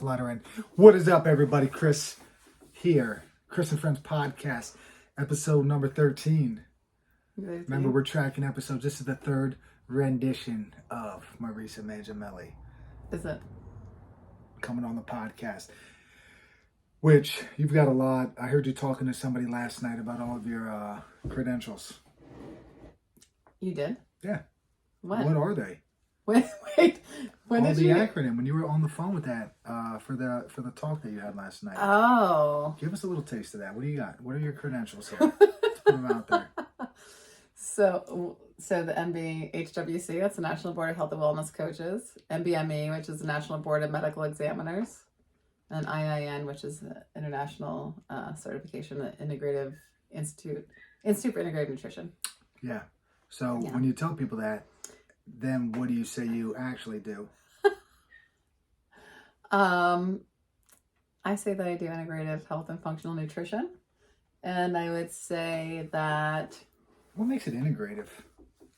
Letter in. What is up, everybody? Chris here. Chris and Friends Podcast, episode number 13. Remember, we're tracking episodes. This is the third rendition of Marisa Mangiameli. Is it? Coming on the podcast. Which, you've got a lot. I heard you talking to somebody last night about all of your credentials. You did? Yeah. What? What are they? Wait. When all did the you? acronym when you were on the phone with that for the talk that you had last night. Oh. Give us a little taste of that. What do you got? What are your credentials here? Let's put them out there. So the NBHWC, that's the National Board of Health and Wellness Coaches. NBME, which is the National Board of Medical Examiners. And IIN, which is the International Certification Integrative Institute for Integrative Nutrition. Yeah. So when you tell people that, then what do you say you actually do? I say that I do integrative health and functional nutrition. And I would say that... What makes it integrative?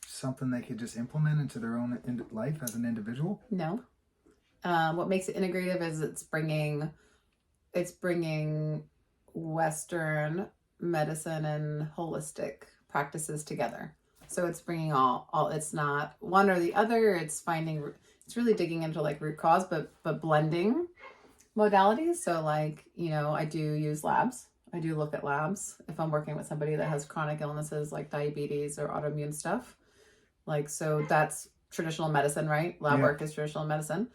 Something they could just implement into their own life as an individual? No. What makes it integrative is it's bringing Western medicine and holistic practices together. So it's bringing all. It's not one or the other. It's really digging into like root cause, but blending modalities. So like, I do use labs. I do look at labs if I'm working with somebody that has chronic illnesses like diabetes or autoimmune stuff. Like, so that's traditional medicine, right? Lab work is traditional medicine.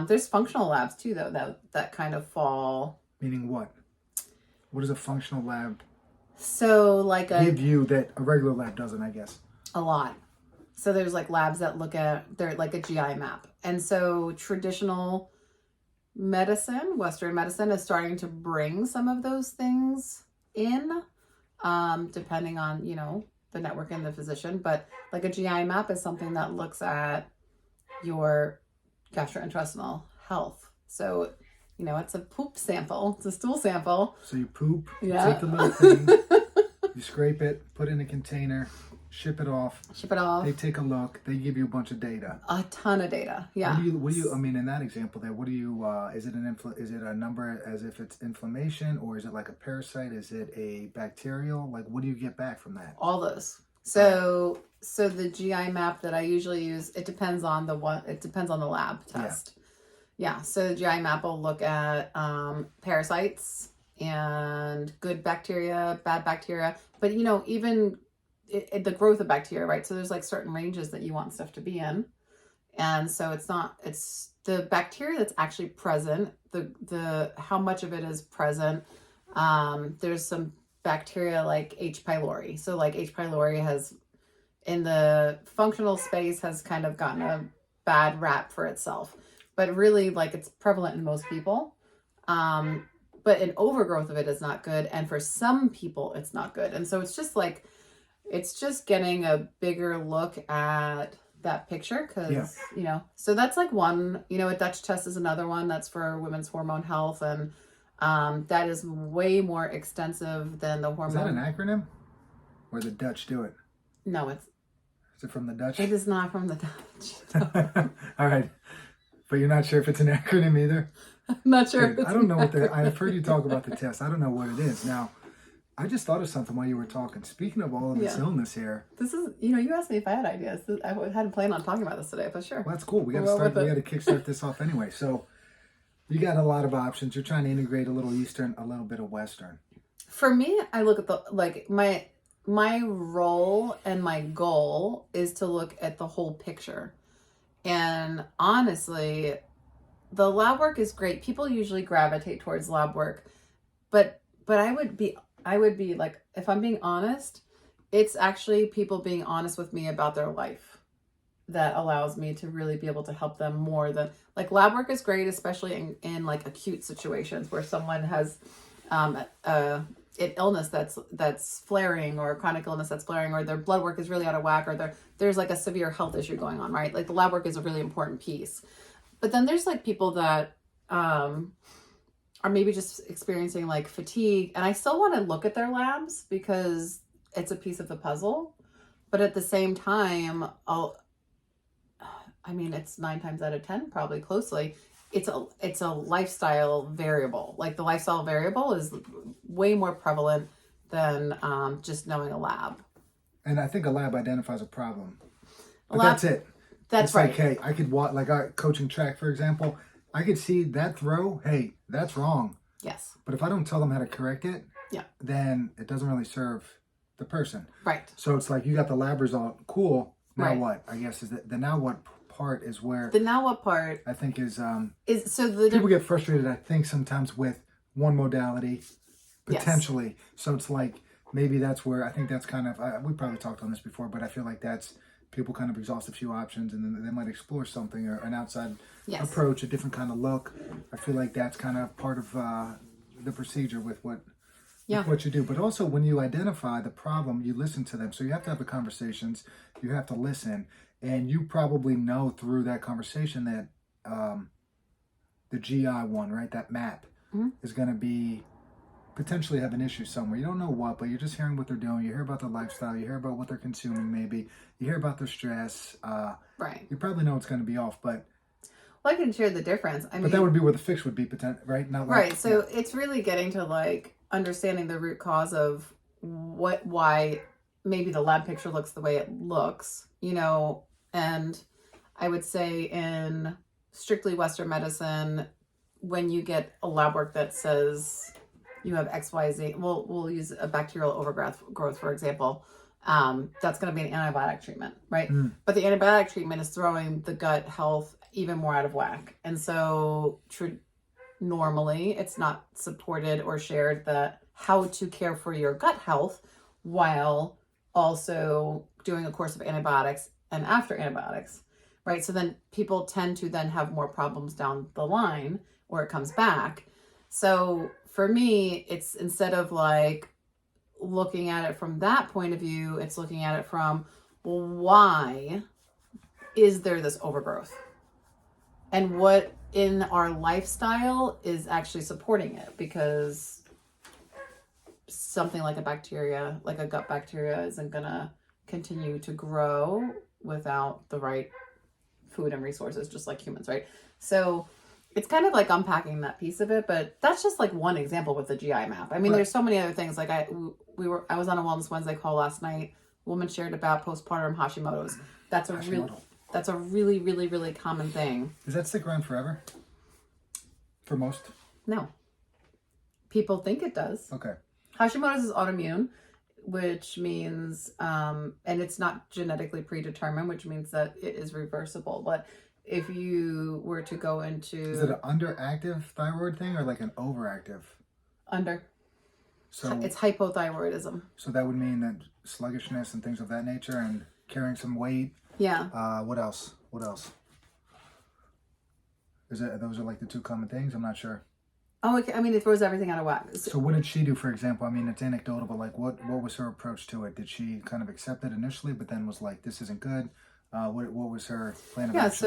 There's functional labs too, though, that kind fall. Meaning what? What is a functional lab? So like give you that a regular lab doesn't, I guess. A lot. So there's like labs that they're like a GI map. And so traditional medicine, Western medicine is starting to bring some of those things in, depending on, the network and the physician. But like a GI map is something that looks at your gastrointestinal health. So, it's a poop sample. It's a stool sample. So you poop, you take the little thing, you scrape it, put it in a container, ship it off. They take a look. They give you a bunch of data. A ton of data. Yeah. What do you? I mean, in that example, there. What do you? Is it Is it a number as if it's inflammation, or is it like a parasite? Is it a bacterial? Like, what do you get back from that? All those. So the GI map that I usually use, it depends on the lab test. Yeah. So the GI map will look at parasites and good bacteria, bad bacteria, but even the growth of bacteria, right? So there's like certain ranges that you want stuff to be in. And so it's the bacteria that's actually present, the how much of it is present. There's some bacteria like H. pylori. So like H. pylori has, in the functional space, has kind of gotten a bad rap for itself. But really, like, it's prevalent in most people. But an overgrowth of it is not good. And for some people, it's not good. And so it's just getting a bigger look at that picture because, so that's like one, a Dutch test is another one that's for women's hormone health. And that is way more extensive than the hormone. Is that an acronym? Or the Dutch do it? No, Is it from the Dutch? It is not from the Dutch. All right. But you're not sure if it's an acronym either? I'm not sure. I don't know I've heard you talk about the test. I don't know what it is. Now, I just thought of something while you were talking. Speaking of all of this illness here. This is, you asked me if I had ideas. I hadn't planned on talking about this today, but sure. Well, that's cool. We got to kickstart this off anyway. So you got a lot of options. You're trying to integrate a little Eastern, a little bit of Western. For me, I look at my role and my goal is to look at the whole picture. And honestly, the lab work is great. People usually gravitate towards lab work, but I would be like, if I'm being honest, it's actually people being honest with me about their life that allows me to really be able to help them more than like lab work is great, especially in like acute situations where someone has an illness that's flaring, or a chronic illness that's flaring, or their blood work is really out of whack, or there's like a severe health issue going on, right? Like the lab work is a really important piece. But then there's like people that are maybe just experiencing like fatigue, and I still want to look at their labs because it's a piece of the puzzle. But at the same time, it's 9 times out of 10, probably closely, it's a lifestyle variable. Like the lifestyle variable is way more prevalent than just knowing a lab. And I think a lab identifies a problem. But that's it. That's it's right. Like, hey, I could watch, like coaching track, for example, I could see that throw, hey, that's wrong. Yes. But if I don't tell them how to correct it, yeah, then it doesn't really serve the person. Right. So it's like you got the lab result, cool. Now right. what? I guess is the now what part is where the now what part I think is so the people get frustrated. I think sometimes with one modality potentially. Yes. So it's like maybe that's where I think that's kind of we probably talked on this before, but I feel like that's people kind of exhaust a few options and then they might explore something or an outside yes. approach, a different kind of look. I feel like that's kind of part of the procedure with what. Yeah. What you do, but also when you identify the problem, you listen to them. So you have to have the conversations, you have to listen, and you probably know through that conversation that the GI one, right, that map mm-hmm. is going to be potentially have an issue somewhere. You don't know what, but you're just hearing what they're doing. You hear about their lifestyle, you hear about what they're consuming, maybe you hear about their stress. Right. You probably know it's going to be off, but. Well, I can share the difference. I mean, but that would be where the fix would be, right? Not like, right. So yeah. It's really getting to like understanding the root cause of why maybe the lab picture looks the way it looks, you know, and I would say in strictly Western medicine, when you get a lab work that says you have XYZ, we'll use a bacterial overgrowth, for example. That's going to be an antibiotic treatment, right? Mm. But the antibiotic treatment is throwing the gut health even more out of whack. And so normally it's not supported or shared that how to care for your gut health while also doing a course of antibiotics and after antibiotics, right? So then people tend to then have more problems down the line or it comes back. So for me, it's instead of like looking at it from that point of view, it's looking at it from, well, why is there this overgrowth? And what in our lifestyle is actually supporting it, because something like a bacteria, like a gut bacteria, isn't going to continue to grow without the right food and resources, just like humans, right? So it's kind of like unpacking that piece of it, but that's just like one example with the GI map. I mean, there's so many other things. Like I was on a Wellness Wednesday call last night. A woman shared about postpartum Hashimoto's. That's a really, really, really common thing. Does that stick around forever? For most? No. People think it does. Okay. Hashimoto's is autoimmune, which means, and it's not genetically predetermined, which means that it is reversible. But if you were to go into... Is it an underactive thyroid thing or like an overactive? Under. So it's hypothyroidism. So that would mean that sluggishness and things of that nature and carrying some weight. Yeah. What else? Those are like the two common things? I'm not sure. Oh, okay. I mean, it throws everything out of whack. So what did she do, for example? I mean, it's anecdotal, but like what was her approach to it? Did she kind of accept it initially, but then was like, this isn't good? What was her plan of action?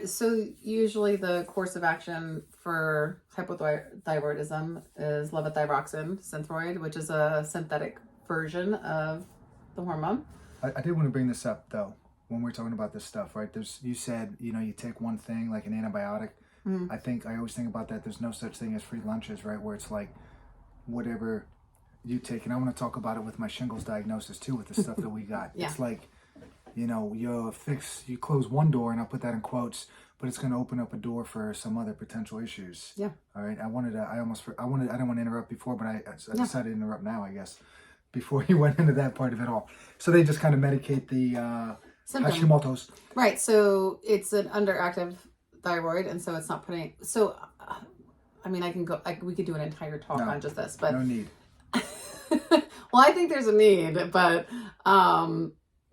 So usually the course of action for hypothyroidism is levothyroxine Synthroid, which is a synthetic version of the hormone. I did want to bring this up though, when we're talking about this stuff, right? You said, you take one thing like an antibiotic. Mm-hmm. I always think about that. There's no such thing as free lunches, right? Where it's like whatever you take, and I want to talk about it with my shingles diagnosis too, with the stuff that we got. Yeah. It's like, you close one door, and I'll put that in quotes, but it's going to open up a door for some other potential issues. Yeah. All right. I didn't want to interrupt before, but I decided to interrupt now, I guess, before you went into that part of it all. So they just kind of medicate the Hashimoto's. Right. So it's an underactive thyroid, and so it's not putting. So, I mean, we could do an entire talk on just this, but no need. Well, I think there's a need, but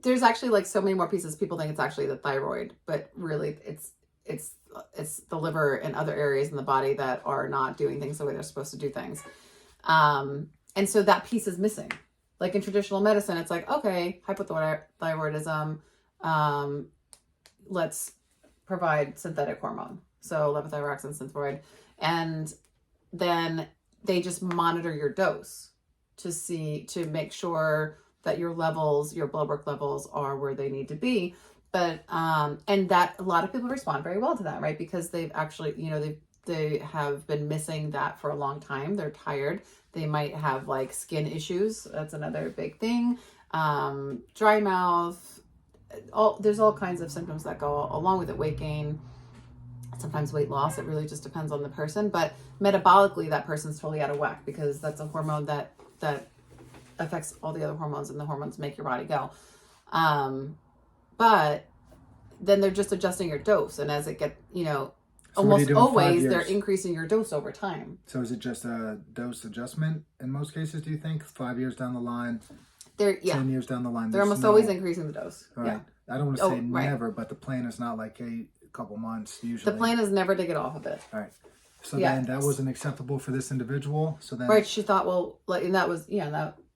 there's actually like so many more pieces. People think it's actually the thyroid, but really it's the liver and other areas in the body that are not doing things the way they're supposed to do things. And so that piece is missing. Like in traditional medicine, it's like, okay, hypothyroidism, let's provide synthetic hormone. So levothyroxine Synthroid. And then they just monitor your dose to make sure that your blood work levels are where they need to be. But and that a lot of people respond very well to that, right? Because they've actually, they have been missing that for a long time. They're tired. They might have like skin issues. That's another big thing. Dry mouth. There's all kinds of symptoms that go along with it. Weight gain, sometimes weight loss. It really just depends on the person. But metabolically, that person's totally out of whack because that's a hormone that affects all the other hormones, and the hormones make your body go. But then they're just adjusting your dose, and as it gets, So almost always they're increasing your dose over time. So is it just a dose adjustment in most cases, do you think? 5 years down the line, 10 years down the line? They're almost always increasing the dose. Right. Yeah. I don't want to say never, but the plan is not like a couple months usually. The plan is never to get off of it. All right. So then that wasn't acceptable for this individual. So then, right, she thought, well, like, and that was,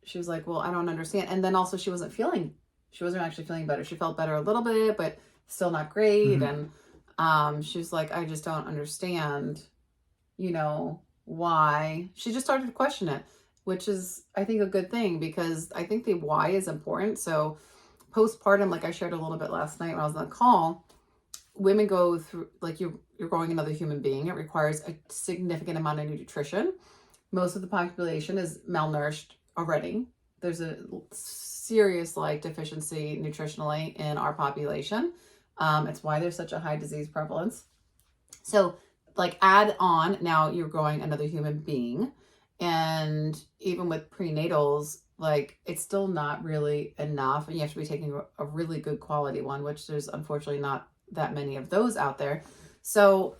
she was like, well, I don't understand. And then also she wasn't actually feeling better. She felt better a little bit, but still not great. Mm-hmm. And she was like, I just don't understand, why. She just started to question it, which is, I think, a good thing, because I think the why is important. So postpartum, like I shared a little bit last night when I was on the call, women go through, like, you're growing another human being. It requires a significant amount of nutrition. Most of the population is malnourished already. There's a serious deficiency nutritionally in our population. It's why there's such a high disease prevalence. So add on, now you're growing another human being. And even with prenatals, it's still not really enough. And you have to be taking a really good quality one, which there's unfortunately not that many of those out there. So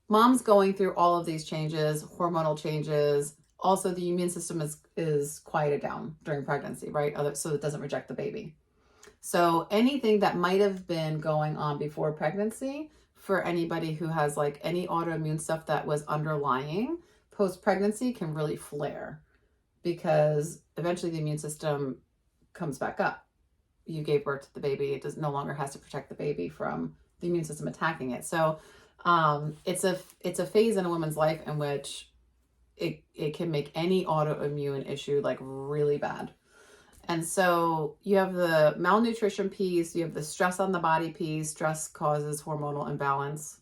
mom's going through all of these changes, hormonal changes. Also, the immune system is quieted down during pregnancy, right? So it doesn't reject the baby. So anything that might have been going on before pregnancy, for anybody who has any autoimmune stuff that was underlying, post-pregnancy can really flare, because eventually the immune system comes back up. You gave birth to the baby. It no longer has to protect the baby from the immune system attacking it. So it's a phase in a woman's life in which it can make any autoimmune issue really bad. And so you have the malnutrition piece, you have the stress on the body piece. Stress causes hormonal imbalance.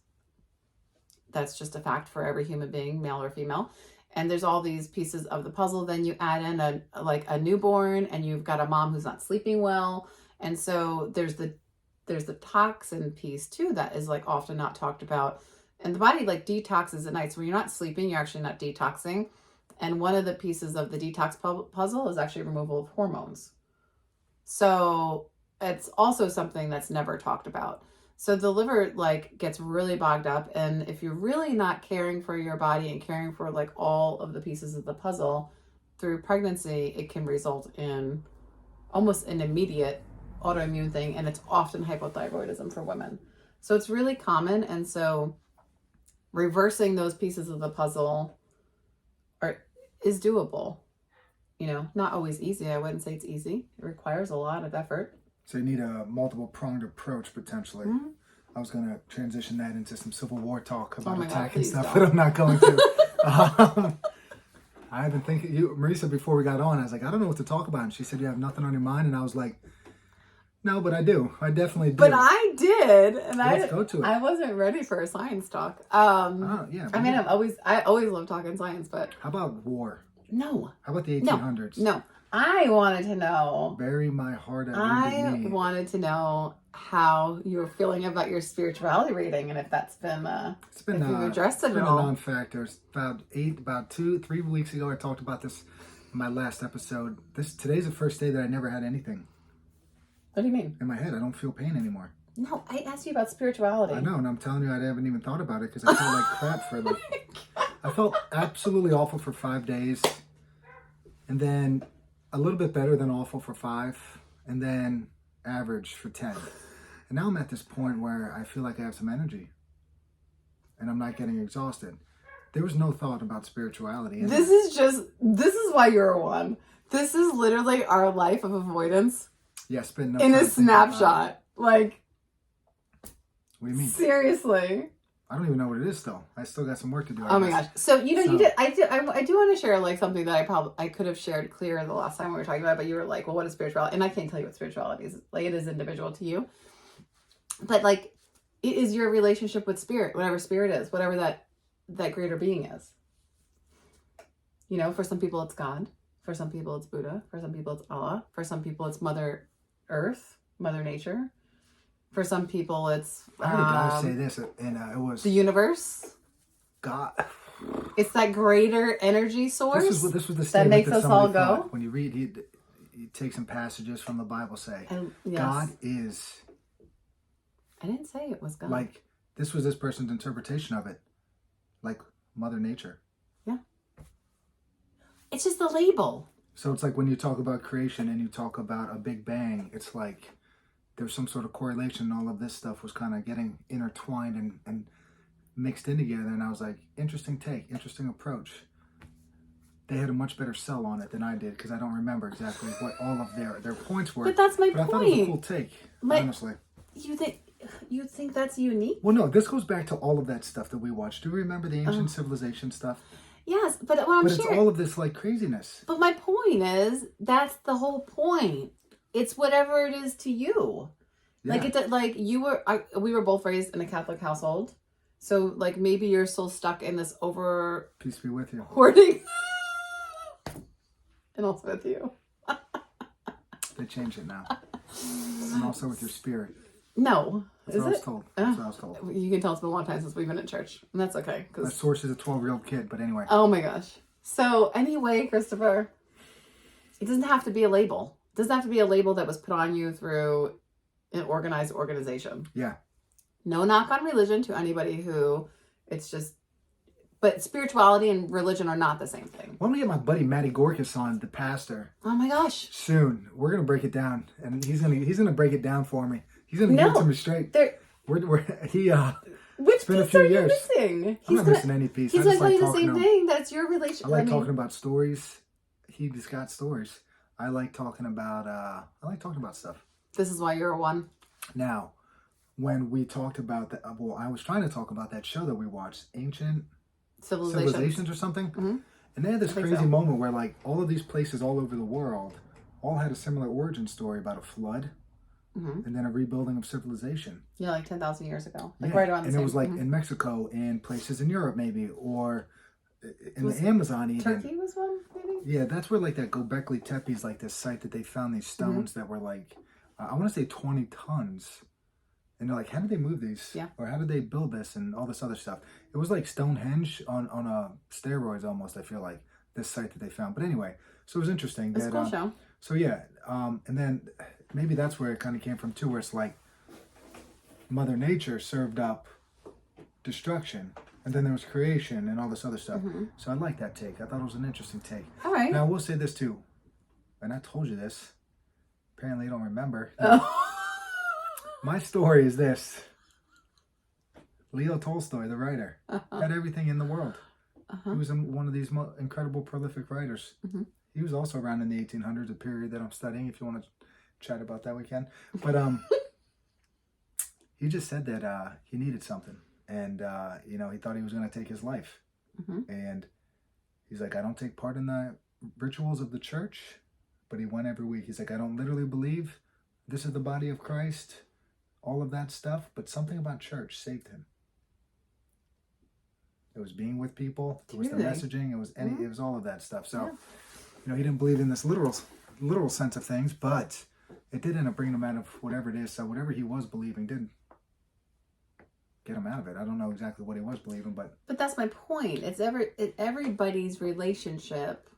That's just a fact for every human being, male or female. And there's all these pieces of the puzzle. Then you add in a newborn, and you've got a mom who's not sleeping well. And so there's the toxin piece too that is often not talked about. And the body detoxes at night. So when you're not sleeping, you're actually not detoxing. And one of the pieces of the detox puzzle is actually removal of hormones. So it's also something that's never talked about. So the liver gets really bogged up. And if you're really not caring for your body and caring for all of the pieces of the puzzle through pregnancy, it can result in almost an immediate autoimmune thing. And it's often hypothyroidism for women. So it's really common. And so reversing those pieces of the puzzle is doable. Not always easy. I wouldn't say it's easy. It requires a lot of effort. So you need a multiple-pronged approach, potentially. Mm-hmm. I was going to transition that into some Civil War talk about attacking stuff, but I'm not going to. I've been thinking, Marisa, before we got on, I was like, I don't know what to talk about. And she said, you have nothing on your mind? And I was like, no, but I do. I definitely do. But I did. And let's go to it. I wasn't ready for a science talk. Yeah. I mean, I always love talking science, but. How about war? No. How about the 1800s? No. I wanted to know. Bury my heart at I wanted to know how you were feeling about your spirituality reading, and if that's been it's been if you've addressed it it's been at all. A non-factor. About 2-3 weeks ago, I talked about this in my last episode. Today's the first day that I never had anything. What do you mean? In my head, I don't feel pain anymore. No, I asked you about spirituality. I know, and I'm telling you, I haven't even thought about it because I felt like crap for I felt absolutely awful for 5 days, and then a little bit better than awful for 5, and then average for 10. And now I'm at this point where I feel like I have some energy, and I'm not getting exhausted. There was no thought about spirituality. This is why you're a one. This is literally our life of avoidance. Yeah, spend no in time a snapshot. What do you mean? Seriously. I don't even know what it is though. I still got some work to do. Oh my gosh. So you did. I do want to share something that I could have shared clearer the last time we were talking about it, but you were like, well, what is spirituality? And I can't tell you what spirituality is. It is individual to you. But like, it is your relationship with spirit, whatever spirit is, whatever that greater being is. You know, for some people it's God. For some people it's Buddha. For some people it's Allah. For some people it's Mother Earth, Mother Nature. For some people it's... I heard a guy say this, and it was... the universe. God. It's that greater energy source This was the statement that makes us all thought. go. When you read, he takes some passages from the Bible, say, Yes. God is... I didn't say it was God. Like, this was this person's interpretation of it. Like Mother Nature. Yeah. It's just the label. So it's like when you talk about creation and you talk about a Big Bang, it's like there's some sort of correlation. All of this stuff was kind of getting intertwined and mixed in together. And I was like, interesting take, interesting approach. They had a much better sell on it than I did because I don't remember exactly what all of their points were. But that's my point. I thought it was a cool take, honestly. You think that's unique? Well, no, this goes back to all of that stuff that we watched. Do you remember the ancient civilization stuff? Yes, but what I'm But it's all of this like craziness. But my point is, that's the whole point. It's whatever it is to you. Yeah. Like we were both raised in a Catholic household, so like maybe you're still stuck in this over. Peace be with you. Hoarding. And also with you. They changed it now. And also with your spirit. No. That's what I was told. That's what I was told. You can tell it's been a long time since we've been in church. And that's okay. My source is a 12-year-old kid, but anyway. Oh my gosh. So anyway, Christopher, it doesn't have to be a label. It doesn't have to be a label that was put on you through an organized organization. Yeah. No knock on religion to anybody who it's just... But spirituality and religion are not the same thing. Why don't we get my buddy Matty Gorkas on, the pastor? Oh my gosh. Soon. We're going to break it down. And he's gonna break it down for me. He's going to give it to me straight. Which been a piece few are you years. missing? I'm not missing any piece. He's I just going to like tell you the talking same thing. That's your relationship. I like talking about stories. He just got stories. I like talking about stuff. This is why you're a one. Now, when we talked about that, well, I was trying to talk about that show that we watched, Ancient Civilizations or something. Mm-hmm. And they had this crazy moment where like all of these places all over the world all had a similar origin story about a flood. Mm-hmm. And then a rebuilding of civilization. Yeah, like 10,000 years ago. Like right around the same. And it was like in Mexico and places in Europe maybe, or in the Amazon even. Turkey was one, maybe? Yeah, that's where like that Göbekli Tepe is like this site that they found these stones that were like, I want to say 20 tons. And they're like, how did they move these? Yeah. Or how did they build this and all this other stuff? It was like Stonehenge on steroids almost, I feel like, this site that they found. But anyway, so it was interesting. It's a cool show. So yeah, and then maybe that's where it kind of came from too, where it's like Mother Nature served up destruction, and then there was creation and all this other stuff. Mm-hmm. So I like that take. I thought it was an interesting take. All right. Now I will say this too, and I told you this. Apparently you don't remember. My story is this. Leo Tolstoy, the writer, had everything in the world. He was one of these incredible, prolific writers. Mm-hmm. He was also around in the 1800s, a period that I'm studying. If you want to chat about that, we can. But he just said that he needed something. And, he thought he was going to take his life. Mm-hmm. And he's like, I don't take part in the rituals of the church. But he went every week. He's like, I don't literally believe this is the body of Christ. All of that stuff. But something about church saved him. It was being with people. It was the messaging. It was it was all of that stuff. So, he didn't believe in this literal sense of things, but it did end up bringing him out of whatever it is. So whatever he was believing did get him out of it. I don't know exactly what he was believing, but that's my point. It's everybody's relationship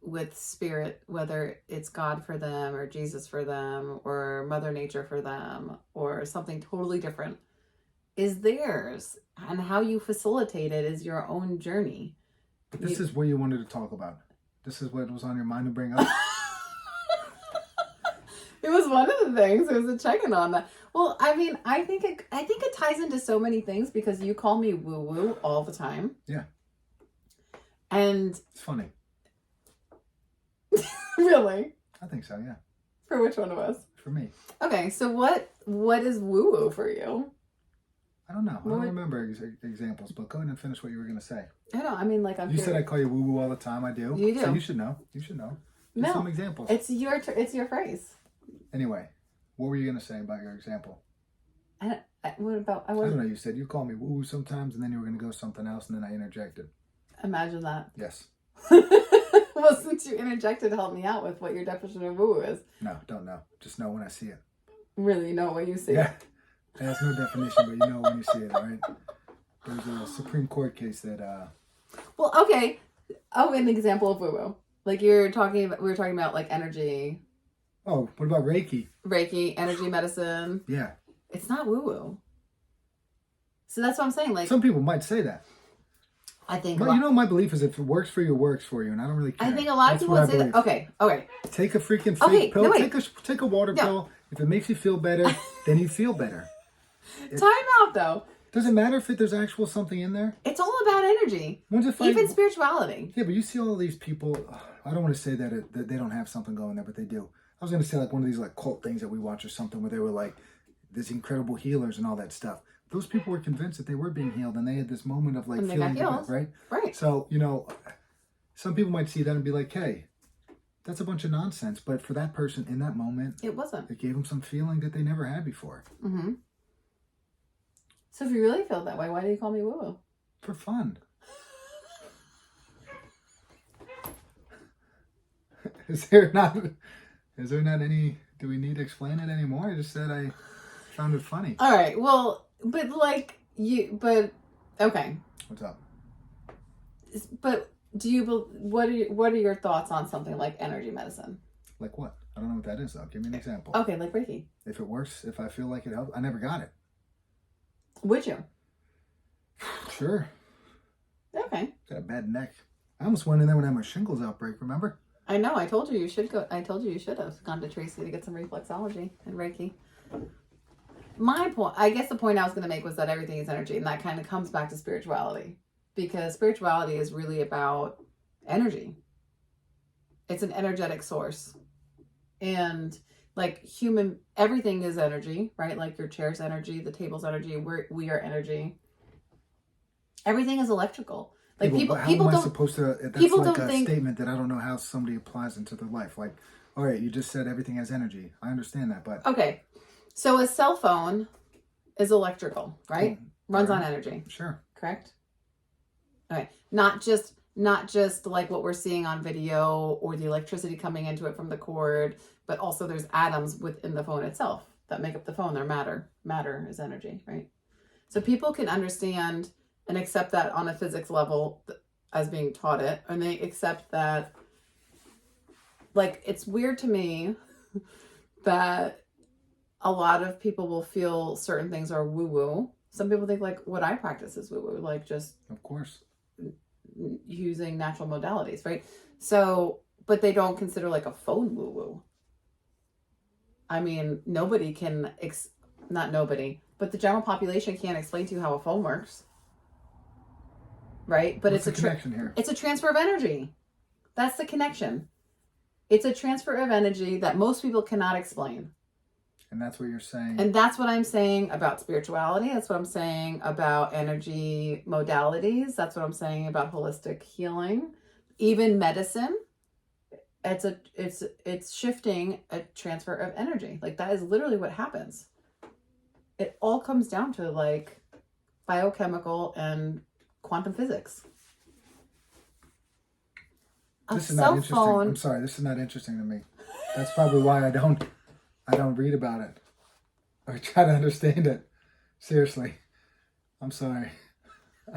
with spirit, whether it's God for them or Jesus for them or Mother Nature for them or something totally different, is theirs. And how you facilitate it is your own journey. But this is what you wanted to talk about. This is what was on your mind to bring up. It was one of the things. It was a check-in on that. Well, I mean, I think it ties into so many things because you call me woo-woo all the time. Yeah. And it's funny. Really? I think so, yeah. For which one of us? For me. Okay, so what is woo-woo for you? I don't know. I don't remember examples, but go ahead and finish what you were going to say. I know. I mean, like You said I call you woo-woo all the time. I do. You do. So you should know. Give some examples. It's your phrase. Anyway, What were you going to say about your example? What about? I don't know. You said you call me woo sometimes, and then you were going to go something else, and then I interjected. Imagine that. Yes. Well, since you interjected, help me out with what your definition of woo is. No, don't know. Just know when I see it. Really, you know when you see Yeah. it. It has no definition, but you know when you see it, all right? There's a Supreme Court case that... Well, okay. Oh, an example of woo-woo. Like we were talking about like energy. Oh, what about Reiki? Reiki, energy medicine. Yeah. It's not woo-woo. So that's what I'm saying. Like some people might say that. I think. But you know, my belief is if it works for you, it works for you, and I don't really care. I think a lot of people would say that. Okay. Take a freaking fake pill. No, take a water pill. If it makes you feel better, then you feel better. Time out, though. Does it matter if there's actual something in there? It's all about energy. Even spirituality. Yeah, but you see all these people. I don't want to say that they don't have something going there, but they do. I was going to say like one of these like cult things that we watch or something where they were like these incredible healers and all that stuff. Those people were convinced that they were being healed, and they had this moment of like feeling good, right? Right. So some people might see that and be like, "Hey, that's a bunch of nonsense." But for that person in that moment, it wasn't. It gave them some feeling that they never had before. Mm-hmm. So if you really feel that way, why do you call me woo-woo? For fun. Is there not any? Do we need to explain it anymore? I just said I found it funny. All right. Well, but okay. What's up? But what are your thoughts on something like energy medicine? Like what? I don't know what that is though. Give me an example. Okay, like Reiki. If it works, if I feel like it helps, I never got it. Would you? Sure. Okay. Got a bad neck. I almost went in there when I had my shingles outbreak, remember? I know. I told you should go. I told you should have gone to Tracy to get some reflexology and Reiki. My point, I guess the point I was going to make was that everything is energy, and that kind of comes back to spirituality, because spirituality is really about energy. It's an energetic source. And like everything is energy, right? Like your chair's energy, the table's energy, we are energy. Everything is electrical. Like people how am I supposed to? That's people like don't a think, statement that I don't know how somebody applies into their life. Like, all right, you just said everything has energy. I understand that, but okay. So a cell phone is electrical, right? Runs on energy. Sure. Correct? Okay. Not just like what we're seeing on video or the electricity coming into it from the cord, but also there's atoms within the phone itself that make up the phone. They're matter. Matter is energy, right? So people can understand and accept that on a physics level as being taught it, and they accept that. Like, it's weird to me that a lot of people will feel certain things are woo-woo. Some people think like what I practice is woo-woo, like just of course using natural modalities, right? So, but they don't consider like a phone woo-woo. I mean, nobody can, not nobody, but the general population can't explain to you how a phone works, right? But it's a connection here. It's a transfer of energy. That's the connection. It's a transfer of energy that most people cannot explain. And that's what you're saying. And that's what I'm saying about spirituality. That's what I'm saying about energy modalities. That's what I'm saying about holistic healing. Even medicine. It's shifting a transfer of energy. Like, that is literally what happens. It all comes down to like biochemical and quantum physics. This is not interesting. I'm sorry, this is not interesting to me. That's probably why I don't read about it or try to understand it. Seriously. I'm sorry.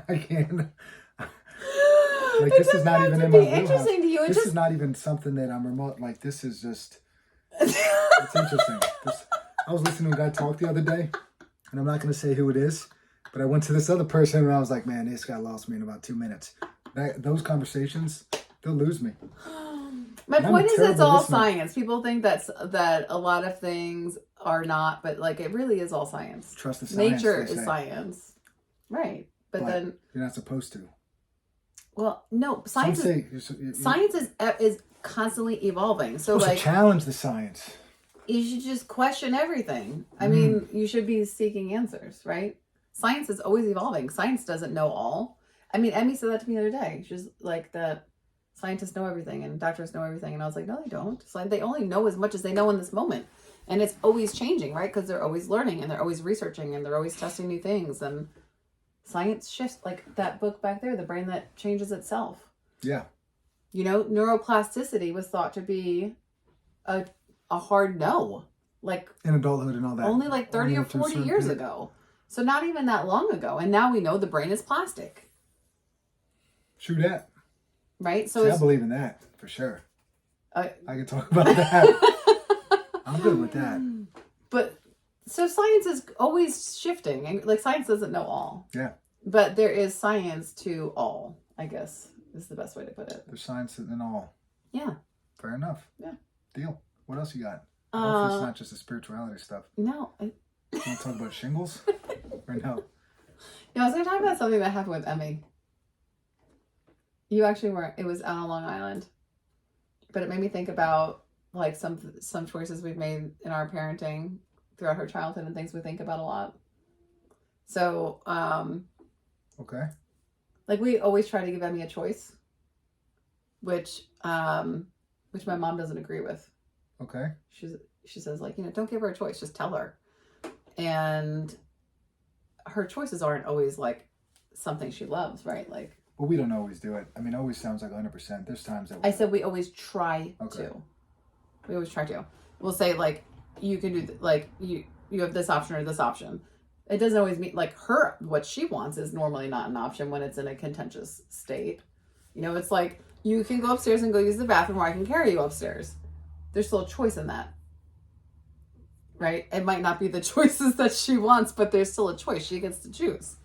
I can't. Like, this is not even in my wheelhouse. This is not even something that I'm remote. Like, this is just, it's interesting. I was listening to a guy talk the other day, and I'm not going to say who it is, but I went to this other person, and I was like, man, this guy lost me in about 2 minutes. Those conversations, they'll lose me. My point is, it's all science. People think that a lot of things are not, but like, it really is all science. Trust the science. Nature is science. Right. But then you're not supposed to. Well, no, science is constantly evolving. So like, challenge the science. You should just question everything. I mean, you should be seeking answers, right? Science is always evolving. Science doesn't know all. I mean, Emmy said that to me the other day. She's like, that scientists know everything and doctors know everything. And I was like, no, they don't. So they only know as much as they know in this moment. And it's always changing, right? Because they're always learning and they're always researching and they're always testing new things. And science shifts, like that book back there, The Brain That Changes Itself. Yeah. You know, neuroplasticity was thought to be a hard no. Like in adulthood and all that. Only like 30 or 40 years ago. So not even that long ago. And now we know the brain is plastic. True that. Right? So I believe in that, for sure. I can talk about that. I'm good with that. But so science is always shifting, and like science doesn't know all. Yeah. But there is science to all, I guess, is the best way to put it. There's science in all. Yeah. Fair enough. Yeah. Deal. What else you got? Hopefully it's not just the spirituality stuff. No. You want to talk about shingles? Or no? Yeah, I was going to talk about something that happened with Emmy. You actually weren't. It was out on Long Island. But it made me think about like some choices we've made in our parenting throughout her childhood and things we think about a lot. So, okay. Like we always try to give Emmy a choice, which my mom doesn't agree with. Okay. She says like, don't give her a choice, just tell her. And her choices aren't always like something she loves, right? Like, well, we don't always do it. I mean, always sounds like 100%. There's times that I said we always try okay. to. We always try to. We'll say like, you can do like you have this option or this option. It doesn't always mean like what she wants is normally not an option when it's in a contentious state. It's like you can go upstairs and go use the bathroom, or I can carry you upstairs. There's still a choice in that. Right? It might not be the choices that she wants, but there's still a choice. She gets to choose.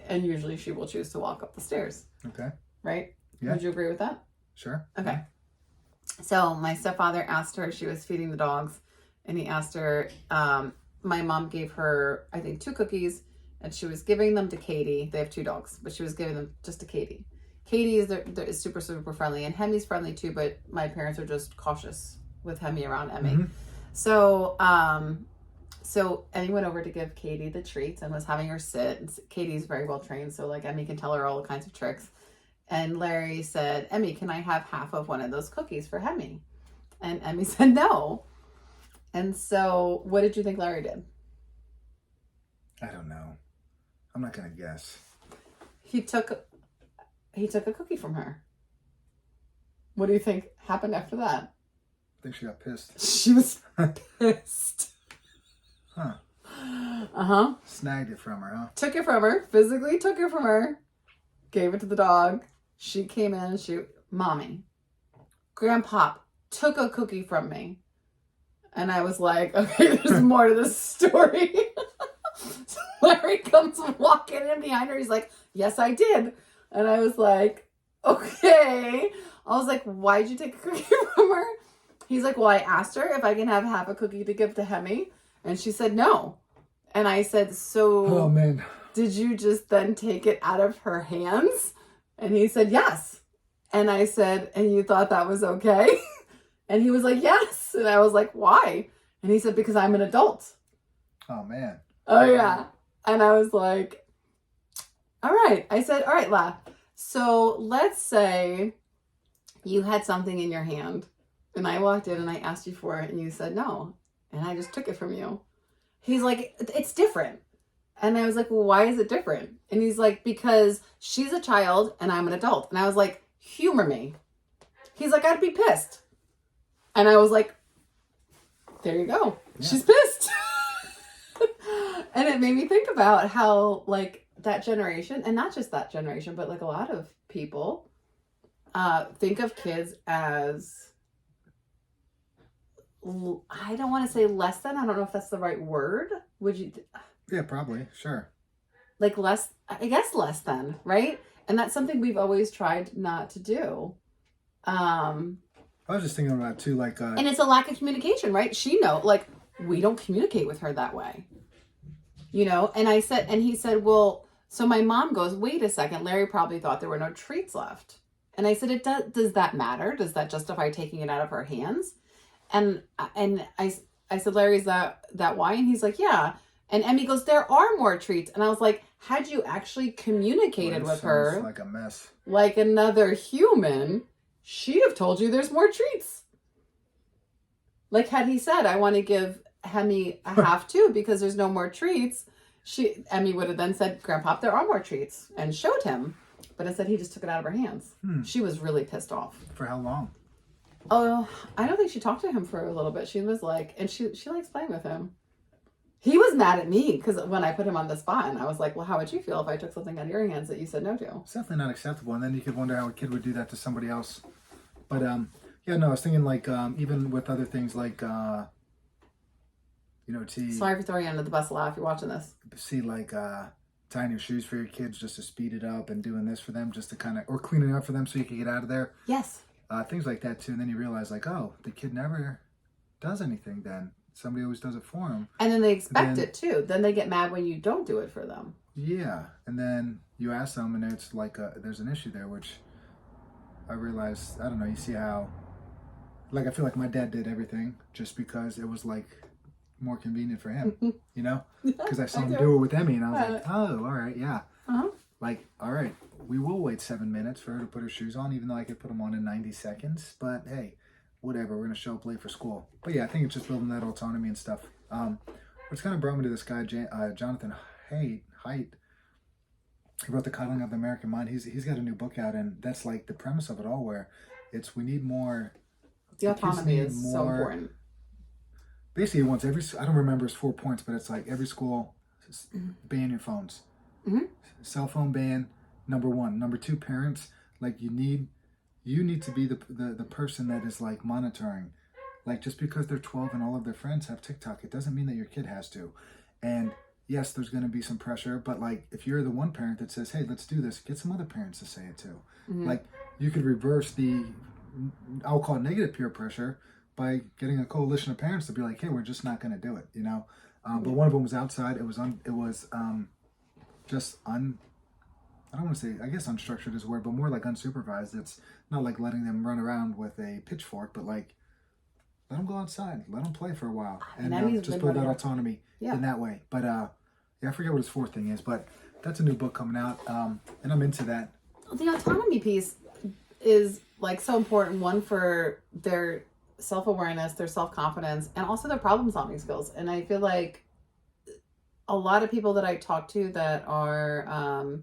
And usually she will choose to walk up the stairs. Okay. Right? Yeah. Would you agree with that? Sure. Okay. Yeah. So my stepfather asked her, she was feeding the dogs, and he asked her, my mom gave her, I think, 2 cookies, and she was giving them to Katie. They have 2 dogs, but she was giving them just to Katie. Katie is super, super friendly, and Hemi's friendly too, but my parents are just cautious with Hemi around Emmy. Mm-hmm. So Emmy went over to give Katie the treats and was having her sit. And Katie's very well trained, so like Emmy can tell her all kinds of tricks. And Larry said, Emmy, can I have half of one of those cookies for Hemi? And Emmy said no. And so what did you think Larry did? I don't know. I'm not going to guess. He took a cookie from her. What do you think happened after that? I think she got pissed. She was pissed. Huh. Uh-huh. Snagged it from her, huh? Took it from her. Physically took it from her. Gave it to the dog. She came in. Mommy, Grandpop took a cookie from me. And I was like, okay, there's more to this story. So Larry comes walking in behind her. He's like, yes, I did. And I was like, okay. I was like, why'd you take a cookie from her? He's like, well, I asked her if I can have half a cookie to give to Hemi. And she said no. And I said, so oh, man. Did you just then take it out of her hands? And he said, yes. And I said, and you thought that was okay? And he was like, yes. And I was like, why? And he said, because I'm an adult. Oh, man. Oh, yeah. And I was like, all right. I said, all right, La. So let's say you had something in your hand and I walked in and I asked you for it and you said no. And I just took it from you. He's like, it's different. And I was like, well, why is it different? And he's like, because she's a child and I'm an adult. And I was like, humor me. He's like, I'd be pissed. And I was like, there you go. Yeah. She's pissed. And it made me think about how like that generation, and not just that generation, but like a lot of people think of kids as, I don't want to say less than. I don't know if that's the right word. Would you? Yeah, probably. Sure. Like less, I guess less than, right? And that's something we've always tried not to do. I was just thinking about it too, like... and it's a lack of communication, right? Like, we don't communicate with her that way. And I said, and he said, well, so my mom goes, wait a second, Larry probably thought there were no treats left. And I said, does that matter? Does that justify taking it out of her hands? And I said, Larry, is that why? And he's like, yeah. And Emmy goes, there are more treats. And I was like, had you actually communicated with her like a mess, like another human, she'd have told you there's more treats. Like, had he said, I want to give Hemi a half too because there's no more treats, Emmy would have then said, Grandpop, there are more treats, and showed him. But instead, he just took it out of her hands. She was really pissed off. For how long? Oh, I don't think she talked to him for a little bit. She was like, and she likes playing with him. He was mad at me because when I put him on the spot, and I was like, well, how would you feel if I took something out of your hands that you said no to? It's definitely not acceptable. And then you could wonder how a kid would do that to somebody else. But, yeah, no, I was thinking like, even with other things like, Sorry for throwing you under the bus a lot if you're watching this. See, like, tying your shoes for your kids just to speed it up and doing this for them just to kind of, or cleaning up for them so you can get out of there. Yes. Things like that, too. And then you realize, like, oh, the kid never does anything then. Somebody always does it for them. And then they expect it, too. Then they get mad when you don't do it for them. Yeah. And then you ask them, and it's like, there's an issue there, which I realized, I don't know, you see how, like, I feel like my dad did everything just because it was, like, more convenient for him, you know? Because I saw him do it with Emmy, and I was like, oh, all right, yeah. Uh-huh. Like, all right, we will wait 7 minutes for her to put her shoes on, even though I could put them on in 90 seconds. But, hey, whatever, we're going to show up late for school. But, yeah, I think it's just building that autonomy and stuff. Which kind of brought me to this guy, Jonathan Haidt. He wrote The Coddling of the American Mind. He's got a new book out, and that's, like, the premise of it all, where it's we need more... The autonomy is so important. Basically, he wants I don't remember his 4 points, but it's like every school, ban your phones. Mm-hmm. Cell phone ban, number 1. Number 2, parents, like you need to be the person that is like monitoring. Like just because they're 12 and all of their friends have TikTok, it doesn't mean that your kid has to. And yes, there's going to be some pressure, but like if you're the one parent that says, hey, let's do this, get some other parents to say it too. Mm-hmm. Like you could reverse the, I'll call it negative peer pressure, by getting a coalition of parents to be like, hey, we're just not going to do it, you know? But one of them was outside. It was just I don't want to say, I guess unstructured is a word, but more like unsupervised. It's not like letting them run around with a pitchfork, but like, let them go outside. Let them play for a while. And just build that autonomy in that way. But yeah, I forget what his 4th thing is, but that's a new book coming out. And I'm into that. The autonomy piece is like so important. One, for their self-awareness, their self-confidence, and also their problem-solving skills. And I feel like a lot of people that I talk to that are,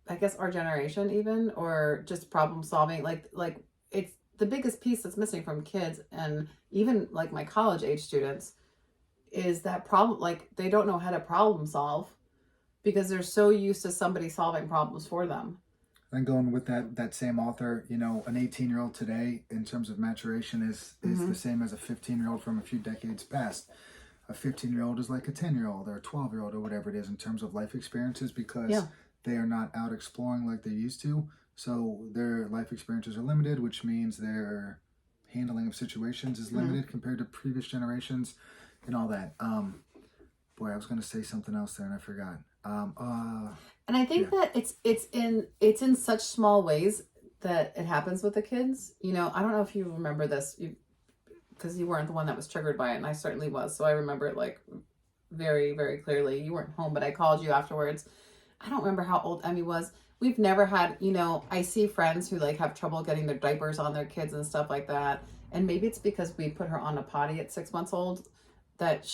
I guess our generation even, or just problem-solving, like it's the biggest piece that's missing from kids, and even like my college age students, is that problem, like they don't know how to problem solve because they're so used to somebody solving problems for them. And going with that same author, you know, an 18-year-old today in terms of maturation is the same as a 15-year-old from a few decades past. A 15-year-old is like a 10-year-old or a 12-year-old or whatever it is in terms of life experiences, because they are not out exploring like they used to. So their life experiences are limited, which means their handling of situations is limited compared to previous generations and all that. Boy, I was going to say something else there and I forgot. And I think that it's in such small ways that it happens with the kids. You know, I don't know if you remember this, because you weren't the one that was triggered by it, and I certainly was. So I remember it like very, very clearly. You weren't home, but I called you afterwards. I don't remember how old Emmy was. We've never had, you know, I see friends who like have trouble getting their diapers on their kids and stuff like that. And maybe it's because we put her on a potty at 6 months old that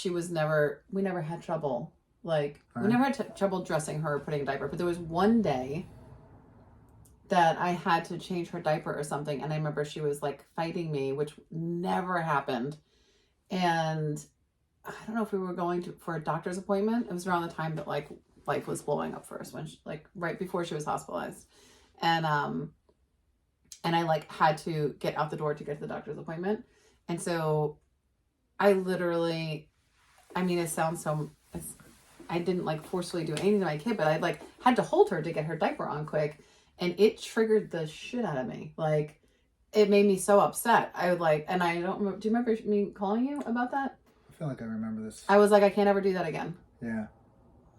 we never had trouble. Like, we never had trouble dressing her or putting a diaper. But there was one day that I had to change her diaper or something. And I remember she was, like, fighting me, which never happened. And I don't know if we were going for a doctor's appointment. It was around the time that, like, life was blowing up for us, when she, like, right before she was hospitalized. And I, like, had to get out the door to get to the doctor's appointment. And so I literally, I mean, it sounds so... I didn't like forcefully do anything to my kid, but I like had to hold her to get her diaper on quick, and it triggered the shit out of me. Like, it made me so upset. I would like, and I don't remember, do you remember me calling you about that? I feel like I remember this. I was like, I can't ever do that again. Yeah.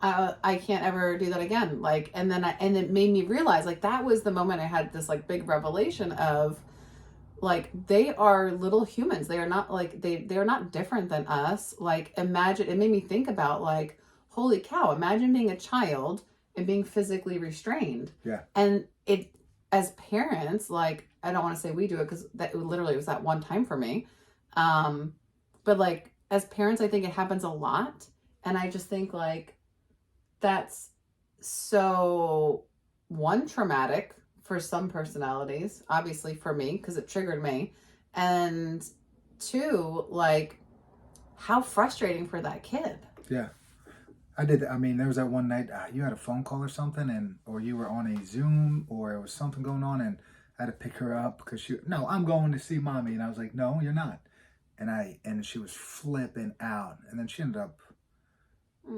I can't ever do that again. Like, and it made me realize, like, that was the moment I had this like big revelation of, like, they are little humans. They are not like, they are not different than us. Like, imagine, it made me think about, like, holy cow, imagine being a child and being physically restrained. Yeah. And as parents, like, I don't want to say we do it because that literally was that one time for me. But like, as parents, I think it happens a lot. And I just think like, that's so traumatic for some personalities, obviously for me, because it triggered me. And two, like, how frustrating for that kid. Yeah. I did. I mean, there was that one night you had a phone call or something, or you were on a Zoom, or it was something going on, and I had to pick her up because no, I'm going to see mommy, and I was like, no, you're not, and she was flipping out, and then she ended up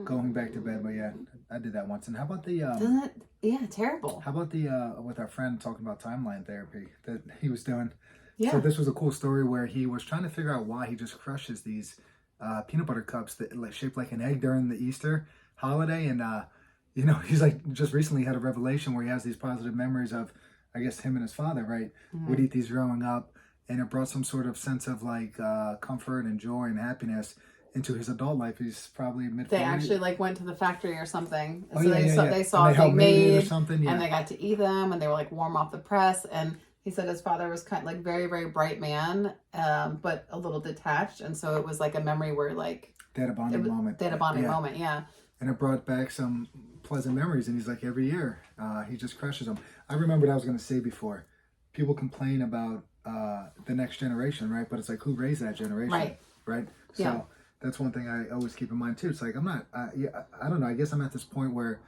going back to bed. But yeah, I did that once. And how about the Doesn't it? Yeah, terrible. How about the with our friend talking about timeline therapy that he was doing? Yeah. So this was a cool story where he was trying to figure out why he just crushes these peanut butter cups that shaped like an egg during the Easter holiday, and he's like just recently had a revelation where he has these positive memories of, I guess, him and his father, right, would eat these growing up, and it brought some sort of sense of like comfort and joy and happiness into his adult life. He's probably mid. They actually like went to the factory or something. Oh, so yeah, they saw it being made or something, yeah. And they got to eat them, and they were like warm off the press. And he said his father was kind of like very, very bright man, but a little detached. And so it was like a memory where like they had a bonding moment. They had a bonding moment, yeah. And it brought back some pleasant memories. And he's like, every year, he just crushes them. I remember what I was going to say before. People complain about the next generation, right? But it's like, who raised that generation? Right? So yeah. That's one thing I always keep in mind too. It's like, I'm not, I don't know. I guess I'm at this point where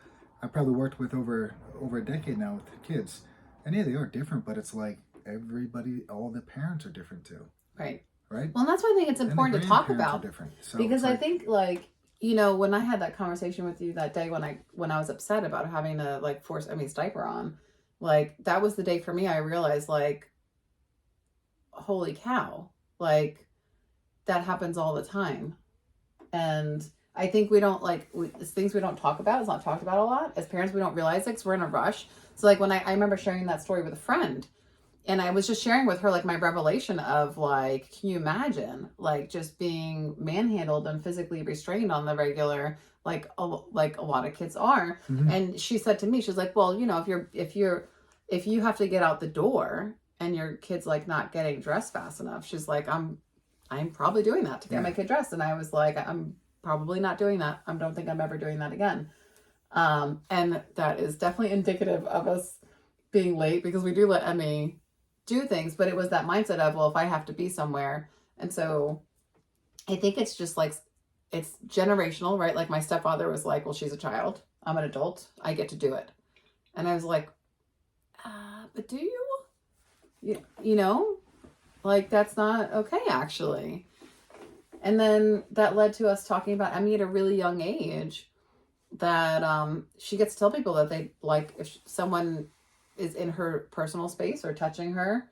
I probably worked with over a decade now with kids. And yeah, they are different, but it's like everybody, all the parents are different too. Right. Right. Well, and that's why I think it's important to talk about. So because I think like, when I had that conversation with you that day when I was upset about having to like force Emmy's diaper on, like that was the day for me I realized like, holy cow, like that happens all the time. And I think we don't it's things we don't talk about. It's not talked about a lot. As parents, we don't realize it because we're in a rush. So like when I remember sharing that story with a friend, and I was just sharing with her like my revelation of like, can you imagine like just being manhandled and physically restrained on the regular, like a lot of kids are. Mm-hmm. And she said to me, she's like, well, if you have to get out the door and your kid's like not getting dressed fast enough, she's like, I'm probably doing that to get my kid dressed. And I was like, I'm probably not doing that. I don't think I'm ever doing that again. And that is definitely indicative of us being late because we do let Emmy do things, but it was that mindset of, well, if I have to be somewhere. And so I think it's just like, it's generational, right? Like my stepfather was like, well, she's a child. I'm an adult. I get to do it. And I was like, but do you? Like that's not okay, actually. And then that led to us talking about Emmy at a really young age that she gets to tell people that they like if someone is in her personal space or touching her.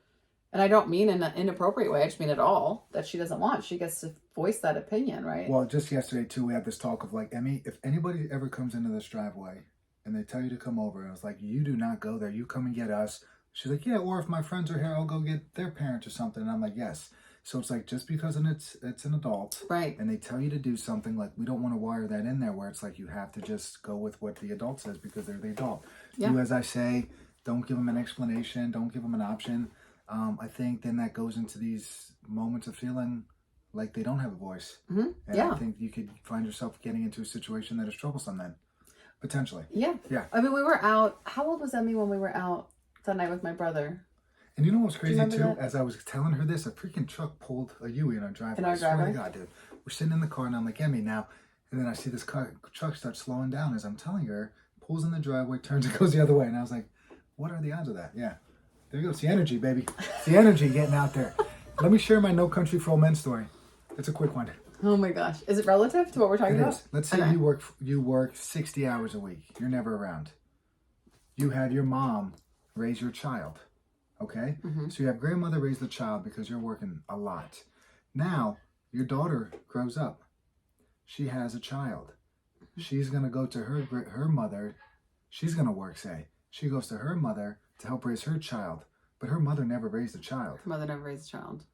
And I don't mean in an inappropriate way. I just mean at all that she doesn't want. She gets to voice that opinion, right? Well, just yesterday, too, we had this talk of like, Emmy, if anybody ever comes into this driveway and they tell you to come over, and I was like, you do not go there. You come and get us. She's like, yeah, or if my friends are here, I'll go get their parents or something. And I'm like, yes. So it's like, just because it's an adult. Right. And they tell you to do something, like, we don't want to wire that in there where it's like you have to just go with what the adult says because they're the adult. Yeah. Do as I say. Don't give them an explanation. Don't give them an option. I think then that goes into these moments of feeling like they don't have a voice. Mm-hmm. And I think you could find yourself getting into a situation that is troublesome then, potentially. Yeah. Yeah. I mean, we were out. How old was Emmy when we were out that night with my brother? And you know what's crazy too? That? As I was telling her this, a freaking truck pulled a Yui in our driveway. In our driveway? I swear to God, dude. We're sitting in the car and I'm like, Emmy, now. And then I see this truck start slowing down as I'm telling her, pulls in the driveway, turns and goes the other way. And I was like, what are the odds of that? Yeah. There you go. It's the energy, baby. It's the energy getting out there. Let me share my No Country for Old Men story. It's a quick one. Oh my gosh. Is it relative to what we're talking about? It is. Let's say you work 60 hours a week. You're never around. You had your mom raise your child. Okay? Mm-hmm. So you have grandmother raise the child because you're working a lot. Now, your daughter grows up. She has a child. She's going to go to her mother. She's going to work, say. She goes to her mother to help raise her child. But her mother never raised a child. Her mother never raised a child.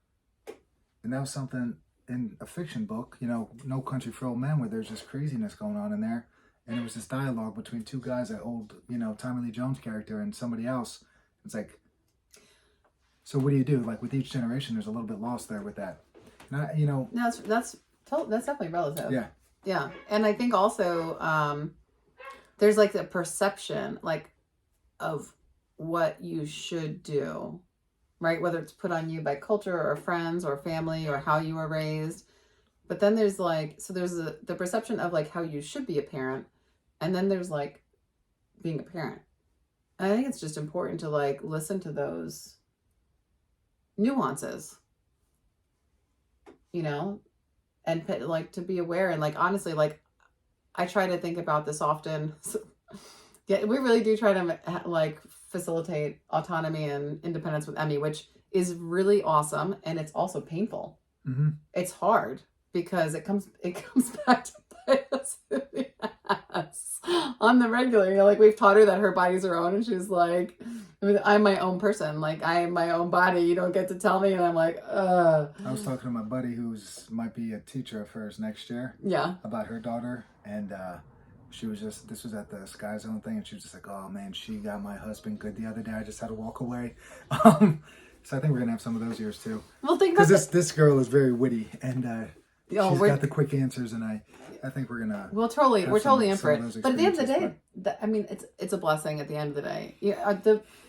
And that was something in a fiction book, No Country for Old Men, where there's this craziness going on in there. And it was this dialogue between two guys, that old, Tommy Lee Jones character and somebody else. It's like, so what do you do? Like with each generation, there's a little bit lost there with that. And No, that's definitely relative. Yeah. Yeah. And I think also, there's like the perception, like, of what you should do, right? Whether it's put on you by culture or friends or family or how you were raised. But then there's like, so there's the perception of like how you should be a parent. And then there's like being a parent. And I think it's just important to like listen to those nuances, you know, and like to be aware. And like, honestly, like I try to think about this often. Yeah, we really do try to like facilitate autonomy and independence with Emmy, which is really awesome. And it's also painful. Mm-hmm. It's hard because it comes back to bite us in the ass on the regular. You know, like we've taught her that her body's her own, and she's like, I'm my own person. Like I am my own body. You don't get to tell me. And I'm like, I was talking to my buddy who's might be a teacher of hers next year. Yeah. About her daughter, and she was just, this was at the Sky Zone thing, and she was just like, oh man, she got my husband good the other day. I just had to walk away. So I think we're gonna have some of those years too. Well, think about this girl is very witty, and she's got the quick answers, and I think we're gonna. We're totally in for it. But at the end of the day, I mean, it's a blessing. At the end of the day, yeah.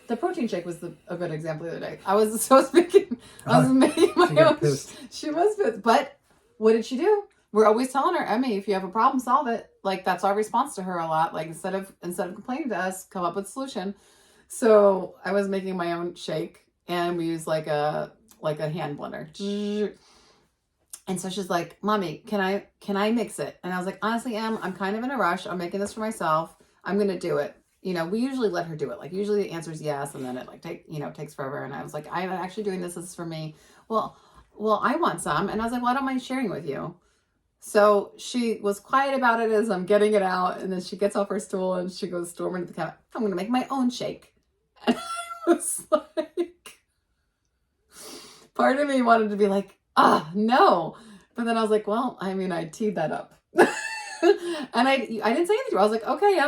The protein shake was a good example the other day. I was making my own. Pissed. She was pissed, but what did she do? We're always telling her, Emmy, if you have a problem, solve it. Like that's our response to her a lot. Like instead of complaining to us, come up with a solution. So I was making my own shake, and we used like a hand blender. And so she's like, Mommy, can I mix it? And I was like, honestly, Em, I'm kind of in a rush. I'm making this for myself. I'm going to do it. You know, we usually let her do it. Like usually the answer is yes. And then it like takes forever. And I was like, I'm actually doing this. This is for me. Well, I want some. And I was like, well, I don't mind sharing with you. So she was quiet about it as I'm getting it out. And then she gets off her stool and she goes storming to the cabinet. I'm going to make my own shake. And I was like, part of me wanted to be like, no. But then I was like, well, I mean, I teed that up. And I didn't say anything to her. I was like, okay,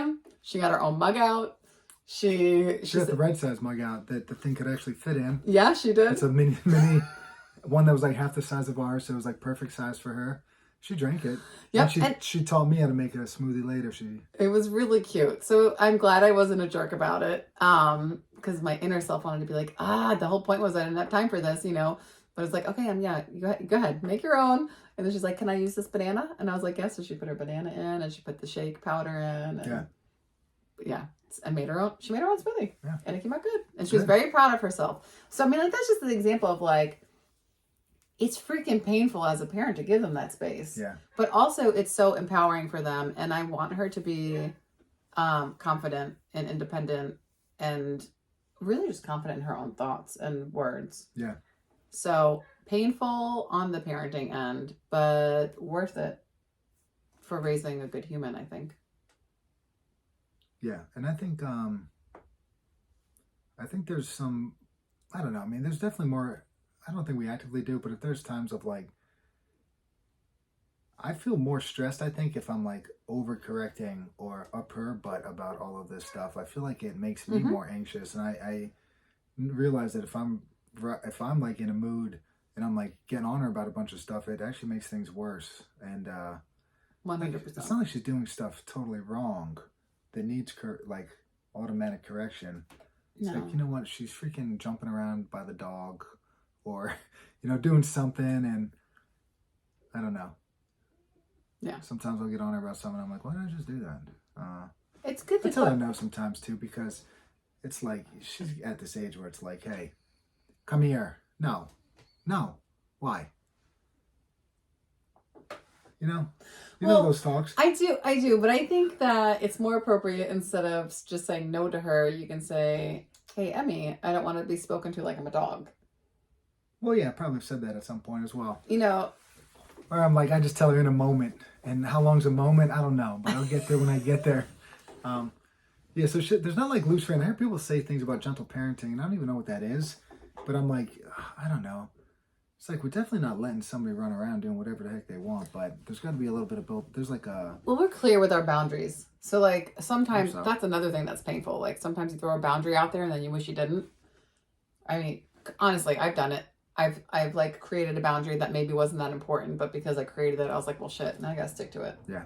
she got her own mug out. She got the right size mug out that the thing could actually fit in. Yeah, she did. It's a mini one that was like half the size of ours, so it was like perfect size for her. She drank it. Yep. And she taught me how to make a smoothie later. It was really cute. So I'm glad I wasn't a jerk about it. Because my inner self wanted to be like, the whole point was I didn't have time for this, you know. But it's like, okay, go ahead, make your own. And then she's like, can I use this banana? And I was like, yes. So she put her banana in, and she put the shake powder in. And yeah. And she made her own smoothie. Yeah. And it came out good. And she was very proud of herself. So, I mean, like, that's just an example of like, it's freaking painful as a parent to give them that space. Yeah. But also it's so empowering for them. And I want her to be confident and independent and really just confident in her own thoughts and words. Yeah. So painful on the parenting end, but worth it for raising a good human, I think. Yeah. And I think there's some, I don't know. I mean, there's definitely more. I don't think we actively do, but if there's times of like, I feel more stressed, I think, if I'm like overcorrecting or up her butt about all of this stuff. I feel like it makes me more anxious. And I realize that if I'm like in a mood and I'm like getting on her about a bunch of stuff, it actually makes things worse. And 100%. like, it's not like she's doing stuff totally wrong that needs like automatic correction. It's like, you know what? She's freaking jumping around by the dog. Or, you know, doing something, and I don't know. Yeah. Sometimes I'll get on her about something. I'm like, why don't I just do that? It's good to tell her no sometimes too, because it's like she's at this age where it's like, hey, come here. No, why? You know those talks. I do, but I think that it's more appropriate instead of just saying no to her. You can say, hey, Emmy, I don't want to be spoken to like I'm a dog. Well, yeah, I probably said that at some point as well. You know. Or I'm like, I just tell her in a moment. And how long's a moment? I don't know. But I'll get there when I get there. Yeah, so there's not like loose frame. I hear people say things about gentle parenting, and I don't even know what that is. But I'm like, I don't know. It's like we're definitely not letting somebody run around doing whatever the heck they want. But there's got to be a little bit of both. There's like a... Well, we're clear with our boundaries. So like sometimes that's another thing that's painful. Like sometimes you throw a boundary out there and then you wish you didn't. I mean, honestly, I've done it. I've like created a boundary that maybe wasn't that important, but because I created it, I was like, well, shit, now I gotta stick to it. Yeah.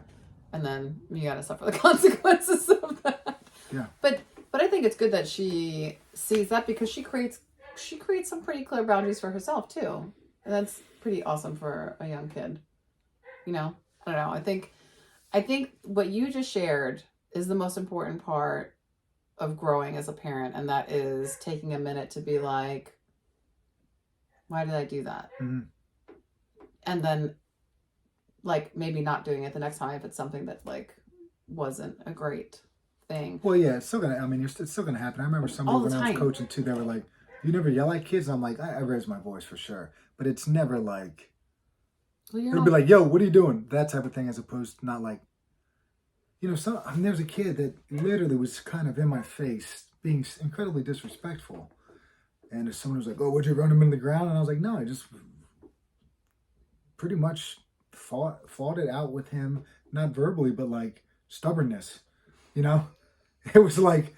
And then you gotta suffer the consequences of that. Yeah. But I think it's good that she sees that, because she creates some pretty clear boundaries for herself too. And that's pretty awesome for a young kid. You know? I don't know. I think what you just shared is the most important part of growing as a parent, and that is taking a minute to be like, why did I do that? Mm-hmm. And then like maybe not doing it the next time if it's something that like wasn't a great thing. Well, yeah, it's still it's still gonna happen. I remember somebody when I was coaching too, they were like, you never yell at kids? I'm like, I raise my voice for sure. But it's never like, it'd be like, yo, what are you doing? That type of thing, as opposed to not like, you know, there was a kid that literally was kind of in my face being incredibly disrespectful. And if someone was like, oh, would you run him in the ground? And I was like, no, I just pretty much fought it out with him, not verbally, but like stubbornness, you know? It was like,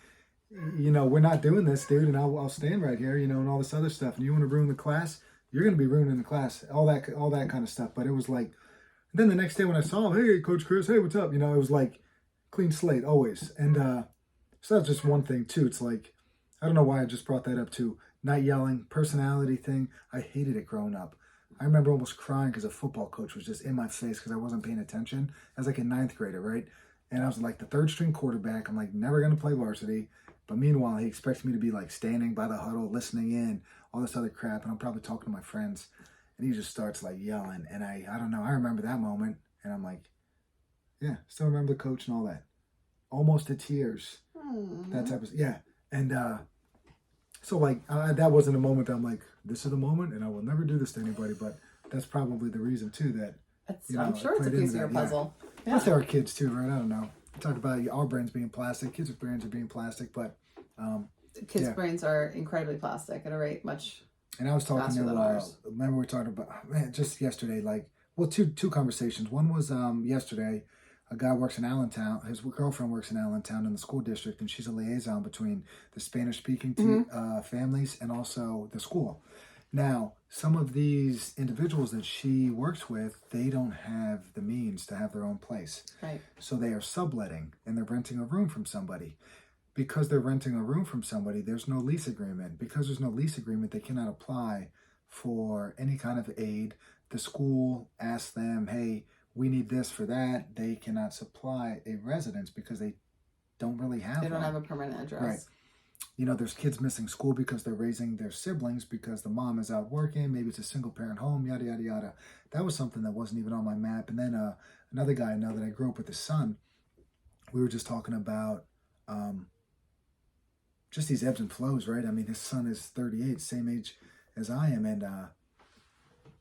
you know, we're not doing this, dude, and I'll stand right here, you know, and all this other stuff. And you want to ruin the class? You're going to be ruining the class, all that kind of stuff. But it was like, then the next day when I saw him, hey, Coach Chris, hey, what's up? You know, it was like clean slate always. And so that's just one thing too. It's like, I don't know why I just brought that up too. Not yelling, personality thing. I hated it growing up. I remember almost crying because a football coach was just in my face because I wasn't paying attention. I was like a 9th grader, right? And I was like the 3rd string quarterback. I'm like never going to play varsity. But meanwhile, he expects me to be like standing by the huddle, listening in, all this other crap. And I'm probably talking to my friends. And he just starts like yelling. And I don't know. I remember that moment. And I'm like, yeah, still remember the coach and all that. Almost to tears. That type of, yeah. And so like that wasn't a moment that I'm like, this is the moment and I will never do this to anybody. But that's probably the reason too that, you know, I'm sure it's a piece of your puzzle. Yeah. Plus there are kids too, right? I don't know. We talked about our brains being plastic. Kids' brains are being plastic, but kids' brains are incredibly plastic at a rate much. And I was talking to remember we were talking about just yesterday, like, well, two conversations. One was yesterday. A guy works in Allentown. His girlfriend works in Allentown in the school district, and she's a liaison between the Spanish-speaking families and also the school. Now, some of these individuals that she works with, they don't have the means to have their own place. Right. So they are subletting, and they're renting a room from somebody. Because they're renting a room from somebody, there's no lease agreement. Because there's no lease agreement, they cannot apply for any kind of aid. The school asks them, hey, we need this for that. They cannot supply a residence because they don't really have They don't have a permanent address. Right. You know, there's kids missing school because they're raising their siblings because the mom is out working. Maybe it's a single parent home, yada, yada, yada. That was something that wasn't even on my map. And then another guy I know that I grew up with, his son, we were just talking about just these ebbs and flows, right? I mean, his son is 38, same age as I am, and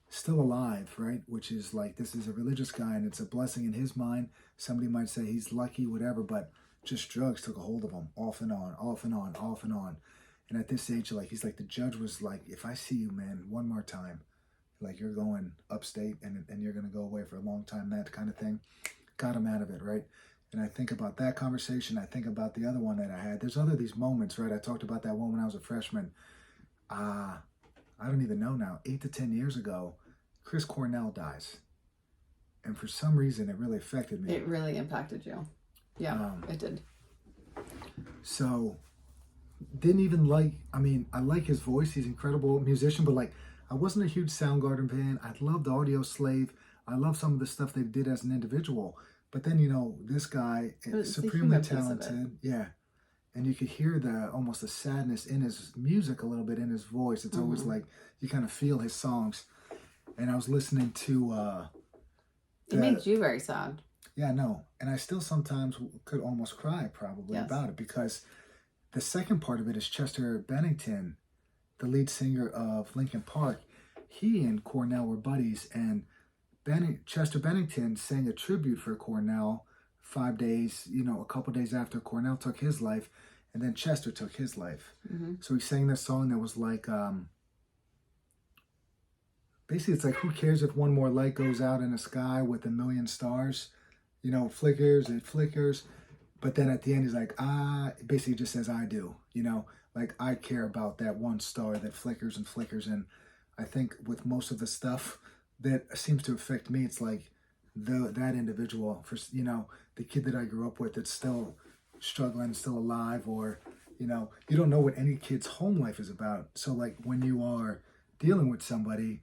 still alive, right? Which is like, this is a religious guy, and it's a blessing in his mind. Somebody might say he's lucky, whatever, but just drugs took a hold of him, off and on, off and on, off and on. And at this age, like, he's like, the judge was like, if I see you, man, one more time, like, you're going upstate and you're going to go away for a long time, that kind of thing. Got him out of it, right? And I think about that conversation. I think about the other one that I had. There's these moments, right? I talked about that one when I was a freshman. I don't even know now. 8 to 10 years ago, Chris Cornell dies. And for some reason, it really affected me. It really impacted you. Yeah, it did. So, didn't even like, I mean, I like his voice. He's an incredible musician, but like, I wasn't a huge Soundgarden fan. I loved Audio Slave. I love some of the stuff they did as an individual. But then, you know, this guy is supremely talented. Yeah. And you could hear almost the sadness in his music a little bit, in his voice. It's always like, you kind of feel his songs. And I was listening to... it makes you very sad. Yeah, no. And I still sometimes could almost cry probably about it, because the second part of it is Chester Bennington, the lead singer of Linkin Park. He and Cornell were buddies, and Chester Bennington sang a tribute for Cornell 5 days, you know, a couple days after Cornell took his life, and then Chester took his life. Mm-hmm. So he sang this song that was like, basically it's like, who cares if one more light goes out in the sky with a million stars? You know, it flickers, But then at the end, he's like, basically just says, I do, you know, like I care about that one star that flickers and flickers. And I think with most of the stuff that seems to affect me, it's like that individual, for, you know, the kid that I grew up with that's still struggling, still alive, or, you know, you don't know what any kid's home life is about. So like when you are dealing with somebody,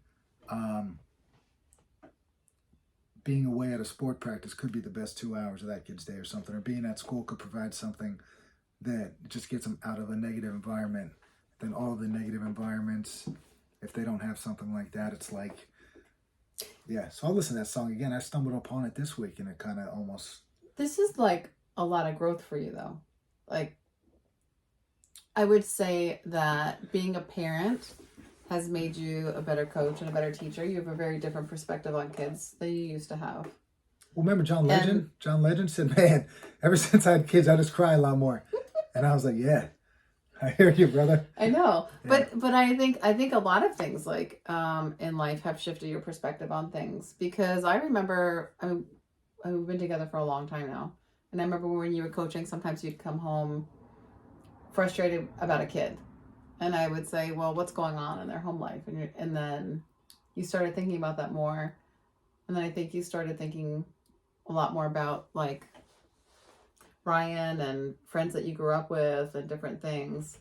being away at a sport practice could be the best 2 hours of that kid's day or something, or being at school could provide something that just gets them out of a negative environment. Then all of the negative environments, if they don't have something like that, it's like, yeah. So I'll listen to that song again. I stumbled upon it this week and it kind of almost... This is like a lot of growth for you though. Like, I would say that being a parent has made you a better coach and a better teacher. You have a very different perspective on kids than you used to have. Well, remember John Legend? John Legend said, man, ever since I had kids, I just cry a lot more. And I was like, yeah, I hear you, brother. I know. Yeah. But I think a lot of things like in life have shifted your perspective on things. Because I remember, we've been together for a long time now. And I remember when you were coaching, sometimes you'd come home frustrated about a kid. And I would say, well, what's going on in their home life? And then you started thinking about that more. And then I think you started thinking a lot more about like Ryan and friends that you grew up with and different things.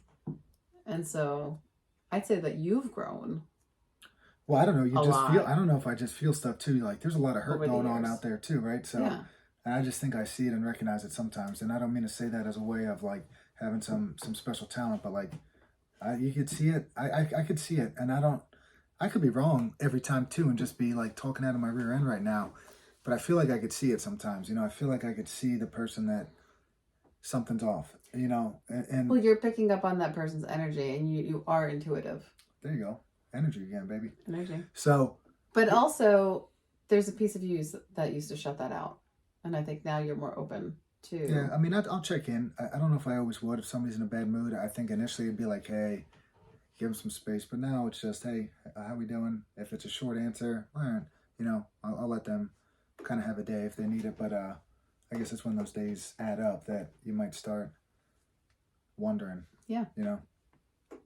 And so I'd say that you've grown. Well, I don't know. I don't know if I just feel stuff too. Like there's a lot of hurt going on out there too, right? So yeah. And I just think I see it and recognize it sometimes. And I don't mean to say that as a way of like having some special talent, but like, you could see it. I could see it, and I could be wrong every time too, and just be like talking out of my rear end right now. But I feel like I could see it sometimes. You know, I feel like I could see the person that something's off. You know, and well, you're picking up on that person's energy, and you are intuitive. There you go, energy again, baby. Energy. So, but also, there's a piece of you that used to shut that out, and I think now you're more open. Yeah, I mean, I'll check in. I don't know if I always would. If somebody's in a bad mood, I think initially it'd be like, hey, give them some space. But now it's just, hey, how we doing? If it's a short answer, all right, you know, I'll let them kind of have a day if they need it. But I guess it's when those days add up that you might start wondering. Yeah. You know?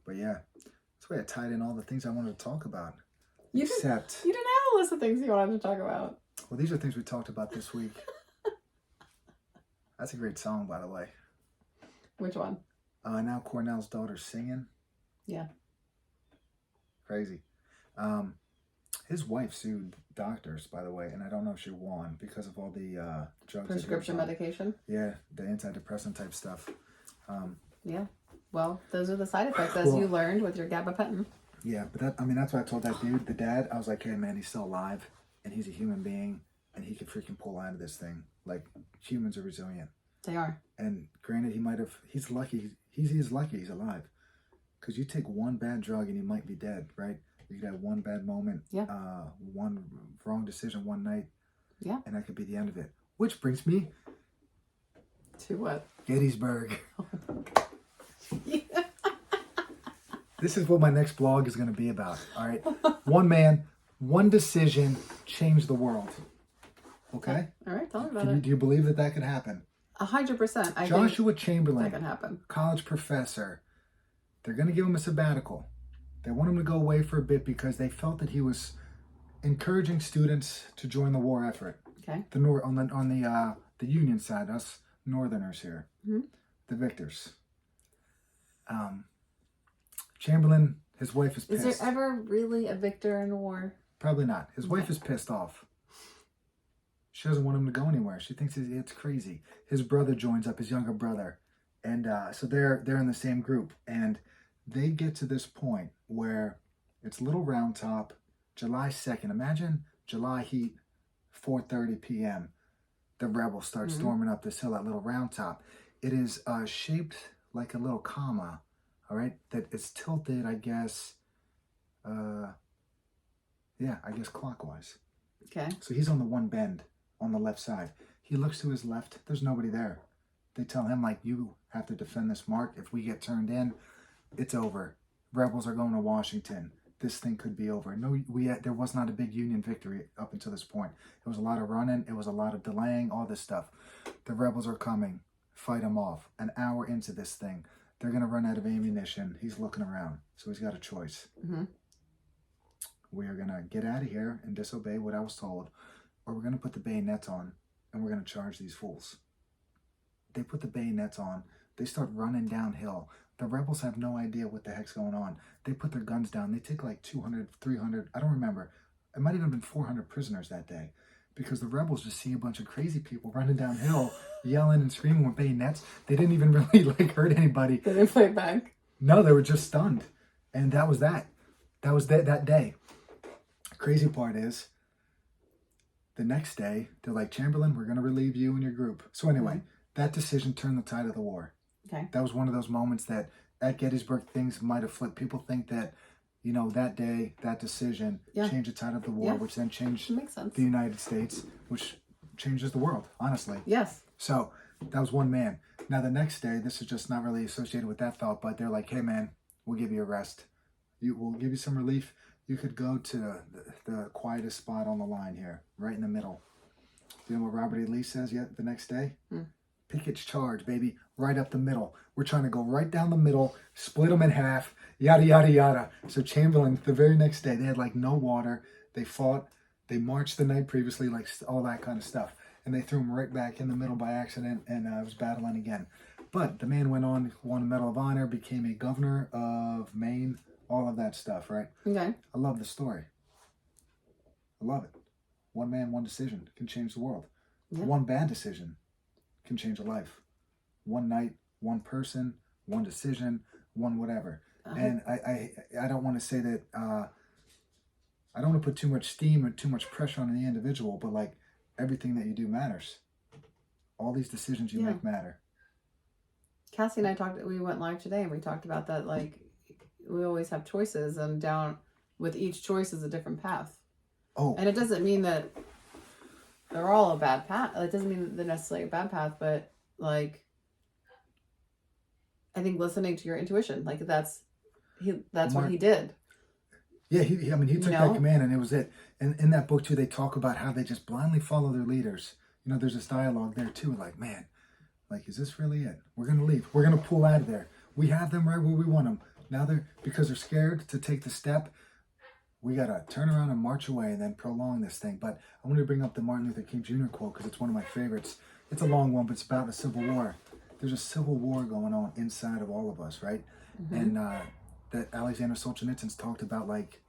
But yeah, that's why I tied in all the things I wanted to talk about. You didn't have a list of things you wanted to talk about. Well, these are things we talked about this week. That's a great song, by the way. Which one? Now Cornell's daughter's singing. Yeah. Crazy. His wife sued doctors, by the way, and I don't know if she won because of all the drugs. Prescription medication? Yeah, the antidepressant type stuff. Yeah. Well, those are the side effects, as you learned with your gabapentin. Yeah, but that's what I told that dude, the dad. I was like, hey, man, he's still alive, and he's a human being, and he could freaking pull out of this thing. Like, humans are resilient. They are. And granted, he's lucky. He's lucky he's alive. Because you take one bad drug and you might be dead, right? You could have one bad moment, one wrong decision one night, and that could be the end of it. Which brings me to what? Gettysburg. This is what my next blog is going to be about. All right, one man, one decision changed the world. Okay. All right, tell me about it. Do you believe that could happen? 100%. Joshua Chamberlain, that can happen. College professor. They're going to give him a sabbatical. They want him to go away for a bit because they felt that he was encouraging students to join the war effort. Okay. On the Union side, us Northerners here, the victors. Chamberlain, his wife is pissed. Is there ever really a victor in a war? Probably not. His wife is pissed off. She doesn't want him to go anywhere. She thinks it's crazy. His brother joins up, his younger brother, and so they're in the same group, and they get to this point where it's Little Round Top, July 2nd. Imagine July heat, 4:30 p.m. The rebels start storming up this hill at Little Round Top. It is shaped like a little comma, all right, that is tilted, I guess, clockwise. Okay. So he's on the one bend on the left side. He looks to his left. There's nobody there. They tell him, like, you have to defend this mark. If we get turned in, it's over. Rebels are going to Washington. This thing could be over. No, there was not a big Union victory up until this point. It was a lot of running. It was a lot of delaying, all this stuff. The rebels are coming. fight them off. An hour into this thing, they're going to run out of ammunition. He's looking around. So he's got a choice. Mm-hmm. We are going to get out of here and disobey what I was told, or we're going to put the bayonets on and we're going to charge these fools. They put the bayonets on. They start running downhill. The rebels have no idea what the heck's going on. They put their guns down. They take like 200, 300, I don't remember. It might even have been 400 prisoners that day, because the rebels just see a bunch of crazy people running downhill, yelling and screaming with bayonets. They didn't even really hurt anybody. They didn't fight back. No, they were just stunned. And that was that. That was that day. Crazy part is, the next day, they're like, Chamberlain, we're going to relieve you and your group. So anyway, that decision turned the tide of the war. Okay. That was one of those moments that at Gettysburg, things might have flipped. People think that, that day, that decision changed the tide of the war, which then changed the United States, which changes the world, honestly. Yes. So that was one man. Now the next day, this is just not really associated with that thought, but they're like, hey man, we'll give you a rest. We'll give you some relief. You could go to the quietest spot on the line here, right in the middle. You know what Robert E. Lee says yet the next day? Pickett's charge, baby, right up the middle. We're trying to go right down the middle, split them in half, yada, yada, yada. So Chamberlain, the very next day, they had like no water. They fought. They marched the night previously, like all that kind of stuff. And they threw him right back in the middle by accident, and was battling again. But the man went on, won a Medal of Honor, became a governor of Maine, all of that stuff, right? Okay. I love the story. I love it. One man, one decision can change the world. Yeah. One bad decision can change a life. One night, one person, one decision, one whatever. And I don't want to say that, I don't want to put too much steam or too much pressure on the individual, but like everything that you do matters. All these decisions you make matter. Cassie and I we went live today and we talked about that, like, we always have choices, and down with each choice is a different path. Oh. And it doesn't mean that they're all a bad path. It doesn't mean that they're necessarily a bad path, but like, I think listening to your intuition, like that's what he did. Yeah, he took that command, and it was it. And in that book too, they talk about how they just blindly follow their leaders. There's this dialogue there too, like, man, like, is this really it? We're going to leave. We're going to pull out of there. We have them right where we want them. Now because they're scared to take the step, we got to turn around and march away and then prolong this thing. But I wanted to bring up the Martin Luther King Jr. quote because it's one of my favorites. It's a long one, but it's about the Civil War. There's a civil war going on inside of all of us, right? Mm-hmm. And that Alexander Solzhenitsyn's talked about, like,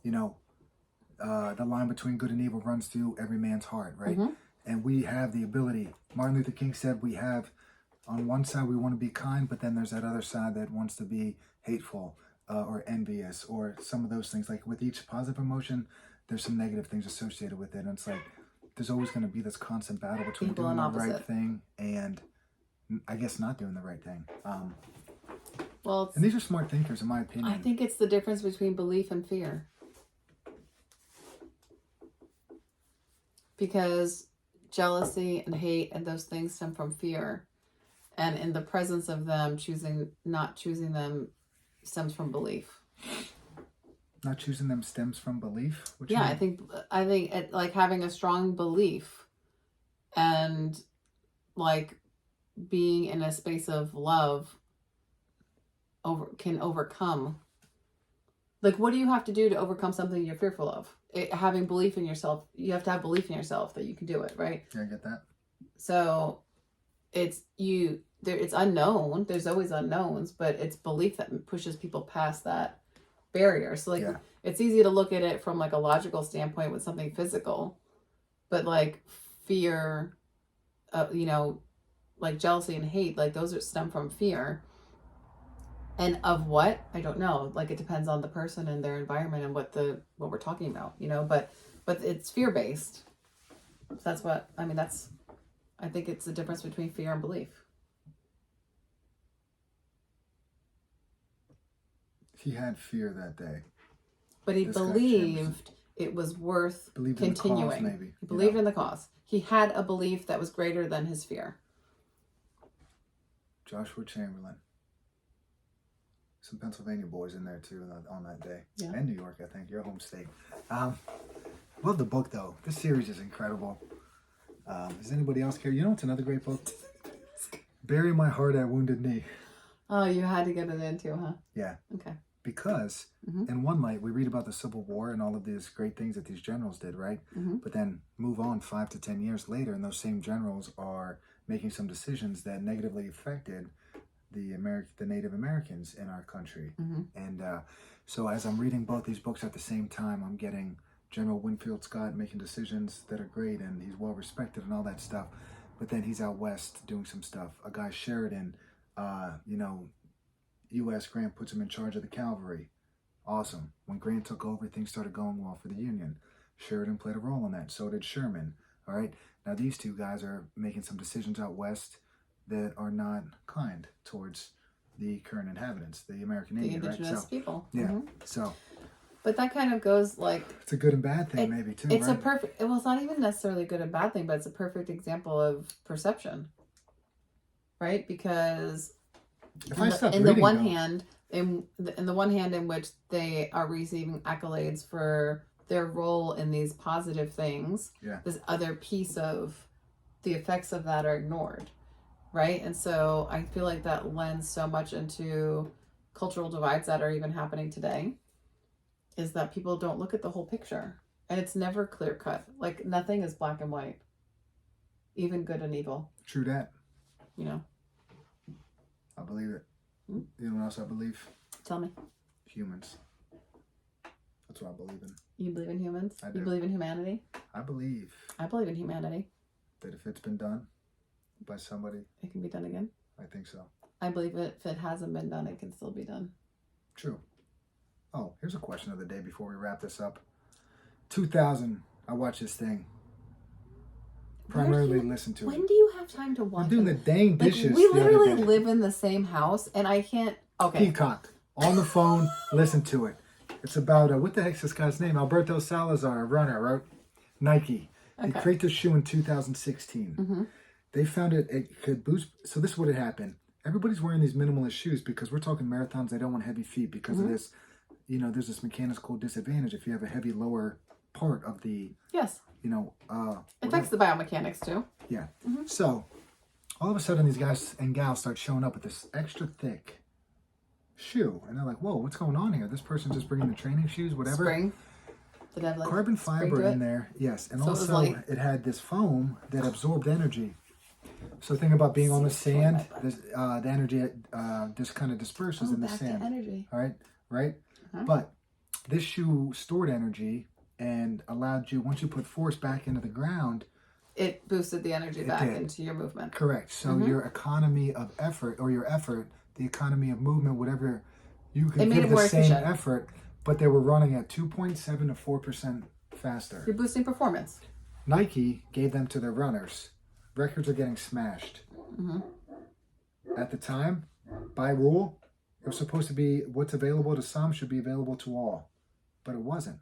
the line between good and evil runs through every man's heart, right? Mm-hmm. And we have the ability. Martin Luther King said we have, on one side we want to be kind, but then there's that other side that wants to be hateful or envious or some of those things. Like with each positive emotion, there's some negative things associated with it. And it's like, there's always going to be this constant battle between doing the right thing and, I guess, not doing the right thing. And these are smart thinkers, in my opinion. I think it's the difference between belief and fear. Because jealousy and hate and those things stem from fear. And in the presence of them, not choosing them stems from belief. Not choosing them stems from belief? I think it, like, having a strong belief and, like, being in a space of love can overcome. Like, what do you have to do to overcome something you're fearful of? Having belief in yourself. You have to have belief in yourself that you can do it, right? Yeah, I get that. So it's unknown. There's always unknowns, but it's belief that pushes people past that barrier. So, like, it's easy to look at it from, like, a logical standpoint with something physical, but, like, fear, like jealousy and hate, like, those stem from fear. And of what? I don't know. Like, it depends on the person and their environment and what we're talking about, but it's fear-based. So that's what, I think it's the difference between fear and belief. He had fear that day. But he believed it was worth continuing. In the cause, maybe. He believed in the cause. He had a belief that was greater than his fear. Joshua Chamberlain. Some Pennsylvania boys in there too on that day. Yeah. And New York, I think, your home state. Love the book though. This series is incredible. Does anybody else care? You know what's another great book? Bury my heart at Wounded Knee. Oh, you had to get it in too, huh? Yeah. Okay. Because in one light, we read about the Civil War and all of these great things that these generals did, right? But then move on 5 to 10 years later, and those same generals are making some decisions that negatively affected the Native Americans in our country. And so as I'm reading both these books at the same time, I'm getting General Winfield Scott making decisions that are great, and he's well respected and all that stuff. But then he's out west doing some stuff. A guy Sheridan, U.S. Grant puts him in charge of the cavalry. Awesome. When Grant took over, things started going well for the Union. Sheridan played a role in that. So did Sherman. All right. Now these two guys are making some decisions out west that are not kind towards the current inhabitants, the American Indian, right? Indigenous people. Yeah. So. But that kind of goes like... It's a good and bad thing, maybe, too, It's right? a perfect... Well, it's not even necessarily a good and bad thing, but it's a perfect example of perception. Right? Because... in the one hand in which they are receiving accolades for their role in these positive things, this other piece of the effects of that are ignored, right? And so I feel like that lends so much into cultural divides that are even happening today, is that people don't look at the whole picture, and it's never clear cut. Like nothing is black and white, even good and evil. True that. I believe it. You know what else I believe? Tell me. Humans. That's what I believe in. You believe in humans? I do. You believe in humanity? I believe in humanity. that if it's been done by somebody, It can be done again. I think so. I believe if it hasn't been done, it can still be done. True. Oh, here's a question of the day before we wrap this up. 2000, I watched this thing. Primarily listen to it. When do you have time to watch I'm doing the dang dishes. we literally live in the same house, and I can't... Okay. Peacock. On the phone, listen to it. It's about, what the heck's this guy's name? Alberto Salazar, a runner, right? Nike. They created the shoe in 2016. They found it could boost... So this is what had happened. Everybody's wearing these minimalist shoes because we're talking marathons. They don't want heavy feet because of this. There's this mechanical disadvantage if you have a heavy lower part of the... Yes. It affects the biomechanics too. Yeah. So, all of a sudden, these guys and gals start showing up with this extra thick shoe. And they're like, whoa, what's going on here? This person's just bringing the training shoes, whatever. Spring. Did it have carbon fiber in there. Yes. And so also, it had this foam that absorbed energy. So think about being on the sand. The energy just kind of disperses in the sand. Energy. All right. Right? But this shoe stored energy and allowed you, once you put force back into the ground, it boosted the energy back into your movement. Correct. So your economy of effort, the economy of movement, whatever, you could give the same effort, but they were running at 2.7 to 4% faster. You're boosting performance. Nike gave them to their runners. Records are getting smashed. At the time, by rule, it was supposed to be what's available to some should be available to all, but it wasn't.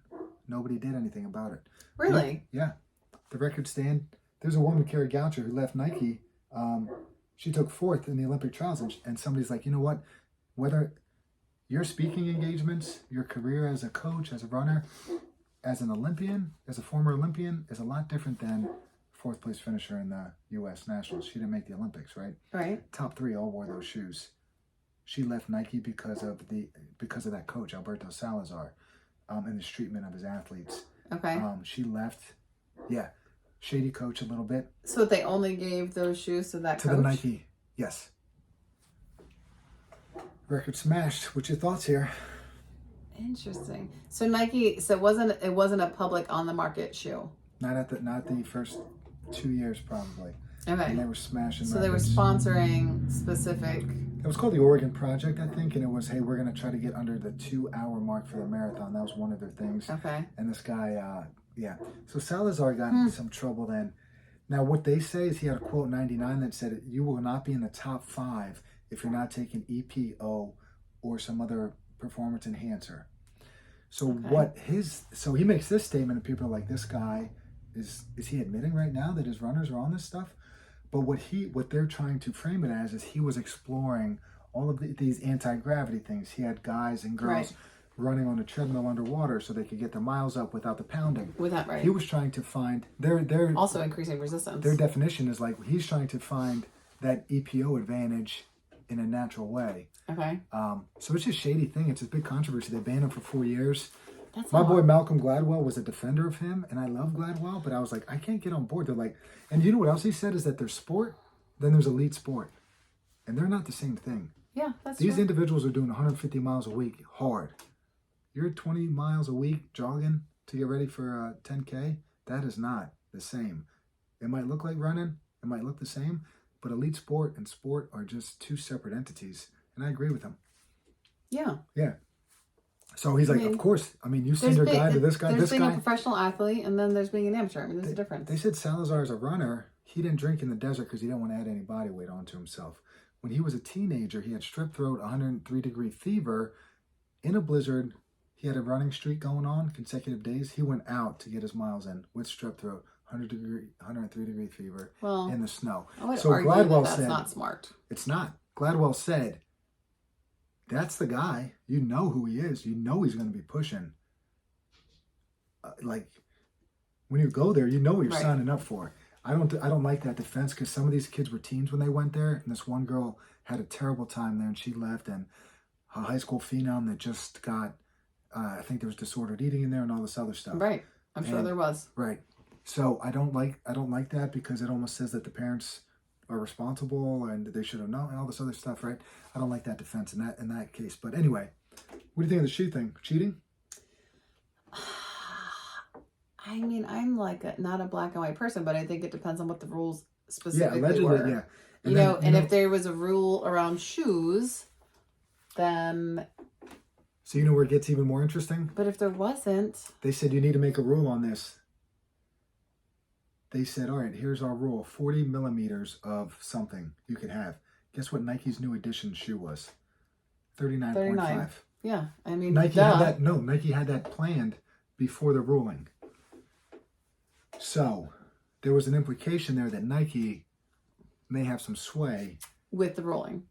Nobody did anything about it. Really? Yeah. The record stand. There's a woman, Carrie Goucher, who left Nike. She took 4th in the Olympic trials, and somebody's like, you know what? Whether your speaking engagements, your career as a coach, as a runner, as an Olympian, as a former Olympian, is a lot different than 4th place finisher in the U.S. Nationals. She didn't make the Olympics, right? Right. Top 3 all wore those shoes. She left Nike because of that coach, Alberto Salazar. And his treatment of his athletes. Okay. She left, shady coach a little bit. So they only gave those shoes to that coach? To the Nike, yes. Record smashed. What's your thoughts here? Interesting. So Nike, it wasn't a public on the market shoe. Not the first 2 years probably. Okay. And they were smashing. So records. they were sponsoring specific. It was called the Oregon Project, I think, and it was, hey, we're going to try to get under the 2-hour mark for the marathon. That was one of their things. Okay. And this guy, So Salazar got in some trouble then. Now, what they say is he had a quote 99 that said, you will not be in the top 5 if you're not taking EPO or some other performance enhancer. So so he makes this statement and people are like, this guy, is he admitting right now that his runners are on this stuff? But what they're trying to frame it as is he was exploring all of these anti-gravity things. He had guys and girls running on a treadmill underwater so they could get their miles up without the pounding. Right. He was trying to find their also increasing resistance. Their definition is like he's trying to find that EPO advantage in a natural way. Okay. So it's a shady thing. It's a big controversy. They banned him for 4 years. That's My boy Malcolm Gladwell was a defender of him, and I love Gladwell, but I was like, I can't get on board. They're like, and you know what else he said is that there's sport, then there's elite sport, and they're not the same thing. Yeah, that's These true. individuals are doing 150 miles a week hard. You're 20 miles a week jogging to get ready for 10K. That is not the same. It might look like running. It might look the same, but elite sport and sport are just two separate entities. And I agree with him. Yeah. Yeah. So he's like, of course. I mean, you send your guy to this guy. There's being a professional athlete, and then there's being an amateur. I mean, there's a difference. They said Salazar is a runner. He didn't drink in the desert because he didn't want to add any body weight onto himself. When he was a teenager, he had strep throat, 103-degree fever, in a blizzard. He had a running streak going on, consecutive days. He went out to get his miles in with strep throat, 103-degree fever, in the snow. I would so argue Gladwell that's said, not smart. It's not. Gladwell said, that's the guy. You know who he is. You know he's going to be pushing. Like, when you go there, you know what you're signing up for. I don't like that defense because some of these kids were teens when they went there, and this one girl had a terrible time there, and she left, and a high school phenom that just got, I think there was disordered eating in there and all this other stuff. Right. I'm sure there was. Right. So I don't like that because it almost says that the parents are responsible and they should have known and all this other stuff, right? I don't like that defense in that case. But anyway, what do you think of the shoe thing? Cheating? I mean, I'm like not a black and white person, but I think it depends on what the rules specifically allegedly, were. yeah. And if there was a rule around shoes, then... So you know where it gets even more interesting? But if there wasn't... They said you need to make a rule on this. They said, all right, here's our rule. 40 millimeters of something you could have. Guess what Nike's new edition shoe was? 39.5. Yeah, I mean, Nike had that planned before the ruling. So there was an implication there that Nike may have some sway with the ruling.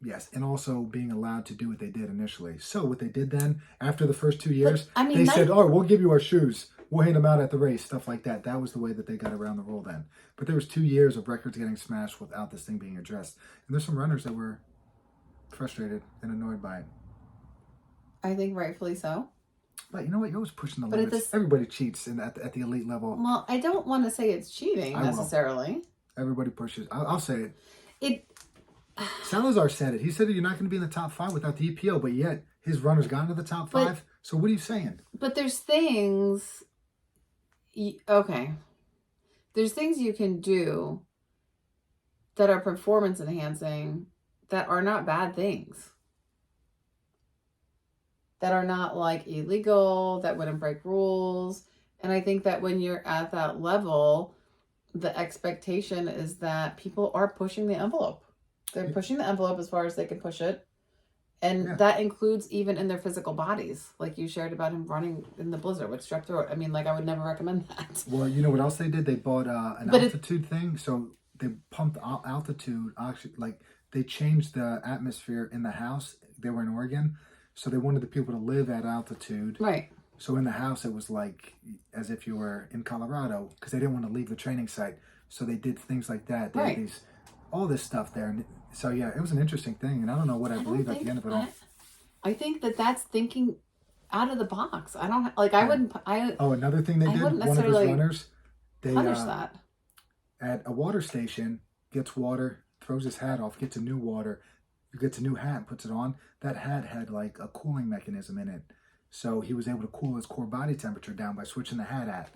Yes, and also being allowed to do what they did initially. So what they did then, after the first 2 years, they said, oh, we'll give you our shoes. We'll hand them out at the race, stuff like that. That was the way that they got around the rule then. But there was 2 years of records getting smashed without this thing being addressed. And there's some runners that were frustrated and annoyed by it. I think rightfully so. But you know what? You're always pushing the limits. Everybody cheats at the elite level. Well, I don't want to say it's cheating necessarily. Everybody pushes. I'll say it. Salazar said it. He said that you're not going to be in the top 5 without the EPO, but yet his runners got into the top 5. So what are you saying? But there's things... Okay. There's things you can do that are performance enhancing that are not bad things. That are not like illegal, that wouldn't break rules. And I think that when you're at that level, the expectation is that people are pushing the envelope. They're pushing the envelope as far as they can push it. And that includes even in their physical bodies. Like you shared about him running in the blizzard with strep throat. I mean, like I would never recommend that. Well, you know what else they did? They bought an altitude thing. So they pumped altitude. Actually, like they changed the atmosphere in the house. They were in Oregon. So they wanted the people to live at altitude. Right. So in the house, it was like as if you were in Colorado because they didn't want to leave the training site. So they did things like that. They had all this stuff there. And so, yeah, it was an interesting thing. And I don't know what I believe at the end of it all. I think that's thinking out of the box. I don't like. I wouldn't. Another thing they did. One of his runners, they punish that at a water station. Gets water, throws his hat off, gets a new water. Gets a new hat, puts it on. That hat had like a cooling mechanism in it. So he was able to cool his core body temperature down by switching the hat out.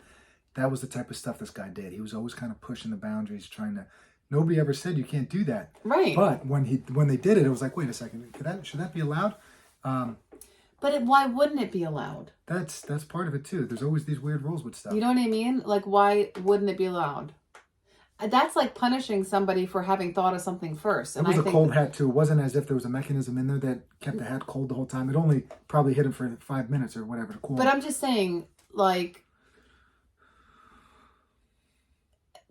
That was the type of stuff this guy did. He was always kind of pushing the boundaries, trying to... Nobody ever said you can't do that. Right. But when they did it, it was like, wait a second, should that be allowed? But why wouldn't it be allowed? That's part of it too. There's always these weird rules with stuff. You know what I mean? Like, why wouldn't it be allowed? That's like punishing somebody for having thought of something first. And it was a cold hat too. It wasn't as if there was a mechanism in there that kept the hat cold the whole time. It only probably hit him for 5 minutes or whatever to cool. But I'm just saying, like,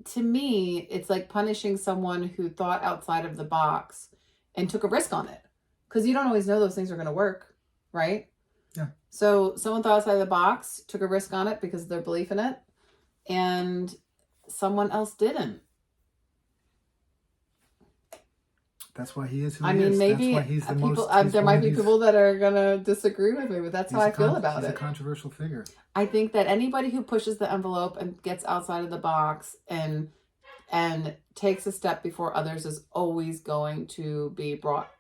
to me, it's like punishing someone who thought outside of the box and took a risk on it. Because you don't always know those things are going to work, right? Yeah. So someone thought outside of the box, took a risk on it because of their belief in it, and someone else didn't. That's why he is who I he mean, is. maybe That's why he's the people. most. There might be people that are gonna disagree with me, but that's how I feel about He's it. a controversial figure. I think that anybody who pushes the envelope and gets outside of the box and takes a step before others is always going to be brought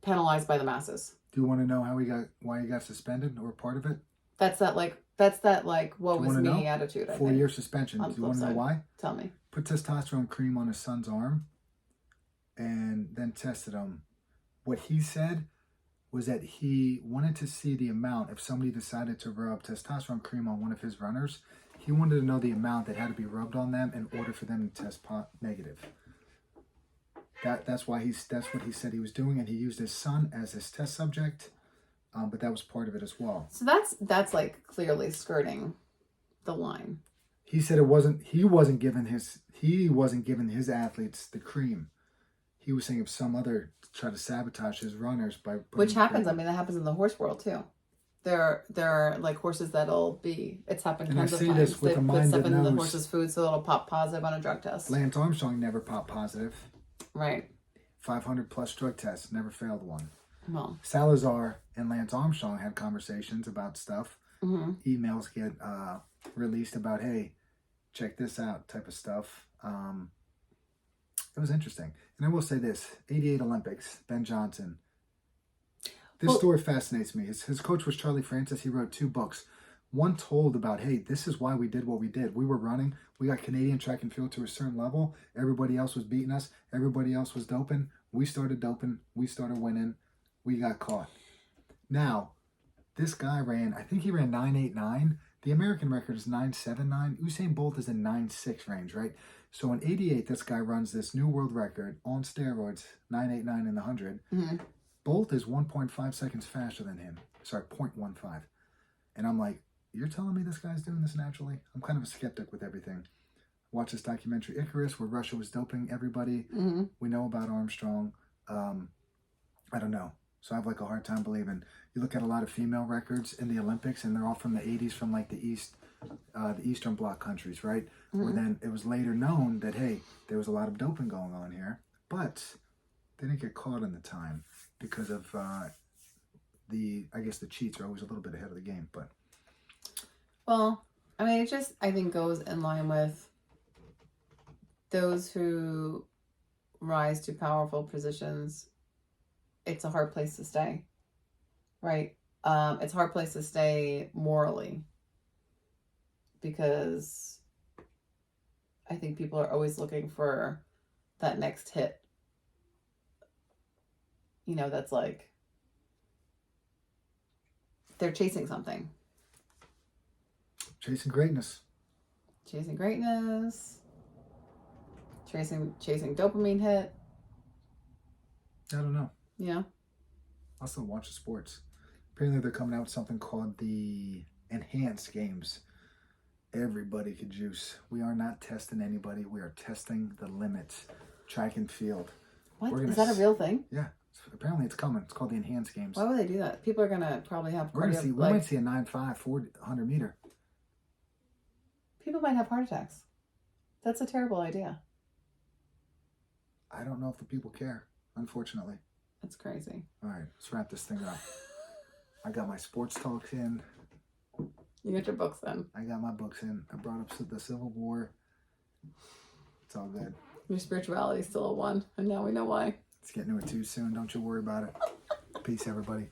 penalized by the masses. Do you want to know why he got suspended or part of it? That's that woe is me attitude. 4-year suspension. Do you want to know why? Tell me. Put testosterone cream on his son's arm and then tested him. What he said was that he wanted to see the amount. If somebody decided to rub testosterone cream on one of his runners, he wanted to know the amount that had to be rubbed on them in order for them to test negative. That's what he said he was doing, and he used his son as his test subject. But that was part of it as well. So that's like clearly skirting the line. He said it wasn't. He wasn't giving his athletes the cream. He was saying if some other try to sabotage his runners by which happens. I mean, that happens in the horse world too. There are like horses that'll be. It's happened tons of times. This with they a put mind stuff that in the knows. horse's food so it'll pop positive on a drug test. Lance Armstrong never popped positive. Right. 500 plus drug tests, never failed one. Well, Salazar and Lance Armstrong had conversations about stuff. mm-hmm. Emails get released about, hey, check this out type of stuff. It was interesting. And I will say this, 88 Olympics, Ben Johnson. This story fascinates me. His coach was Charlie Francis. He wrote 2 books. One told about, hey, this is why we did what we did. We were running. We got Canadian track and field to a certain level. Everybody else was beating us. Everybody else was doping. We started doping. We started winning. We got caught. Now, this guy I think he ran 9.89. The American record is 9.79. Usain Bolt is in 9.6 range, right? So in 88, this guy runs this new world record on steroids, 9.89 in the 100. Mm-hmm. Bolt is 1.5 seconds faster than him. Sorry, 0.15. And I'm like, you're telling me this guy's doing this naturally? I'm kind of a skeptic with everything. Watch this documentary Icarus where Russia was doping everybody. Mm-hmm. We know about Armstrong. I don't know. So I have like a hard time believing. You look at a lot of female records in the Olympics and they're all from the 80s from like the Eastern Bloc countries, right? Mm-hmm. Where then it was later known that, hey, there was a lot of doping going on here. But they didn't get caught in the time because of the cheats are always a little bit ahead of the game. But well, I mean, it just, I think, goes in line with those who rise to powerful positions. It's a hard place to stay, right? It's a hard place to stay morally because I think people are always looking for that next hit. You know, that's like they're chasing something. Chasing greatness. Chasing dopamine hit. I don't know. Yeah. I'll still watch the sports. Apparently they're coming out with something called the Enhanced Games. Everybody could juice. We are not testing anybody. We are testing the limits. Track and field. What? Is that a real thing? Yeah. Apparently it's coming. It's called the Enhanced Games. Why would they do that? People are going to probably have we might see a 9.5 400 meter. People might have heart attacks. That's a terrible idea. I don't know if the people care, unfortunately. That's crazy. All right, let's wrap this thing up. I got my sports talks in. You got your books in. I got my books in. I brought up the Civil War. It's all good. Your spirituality is still a 1, and now we know why. It's getting to a 2 soon. Don't you worry about it. Peace, everybody.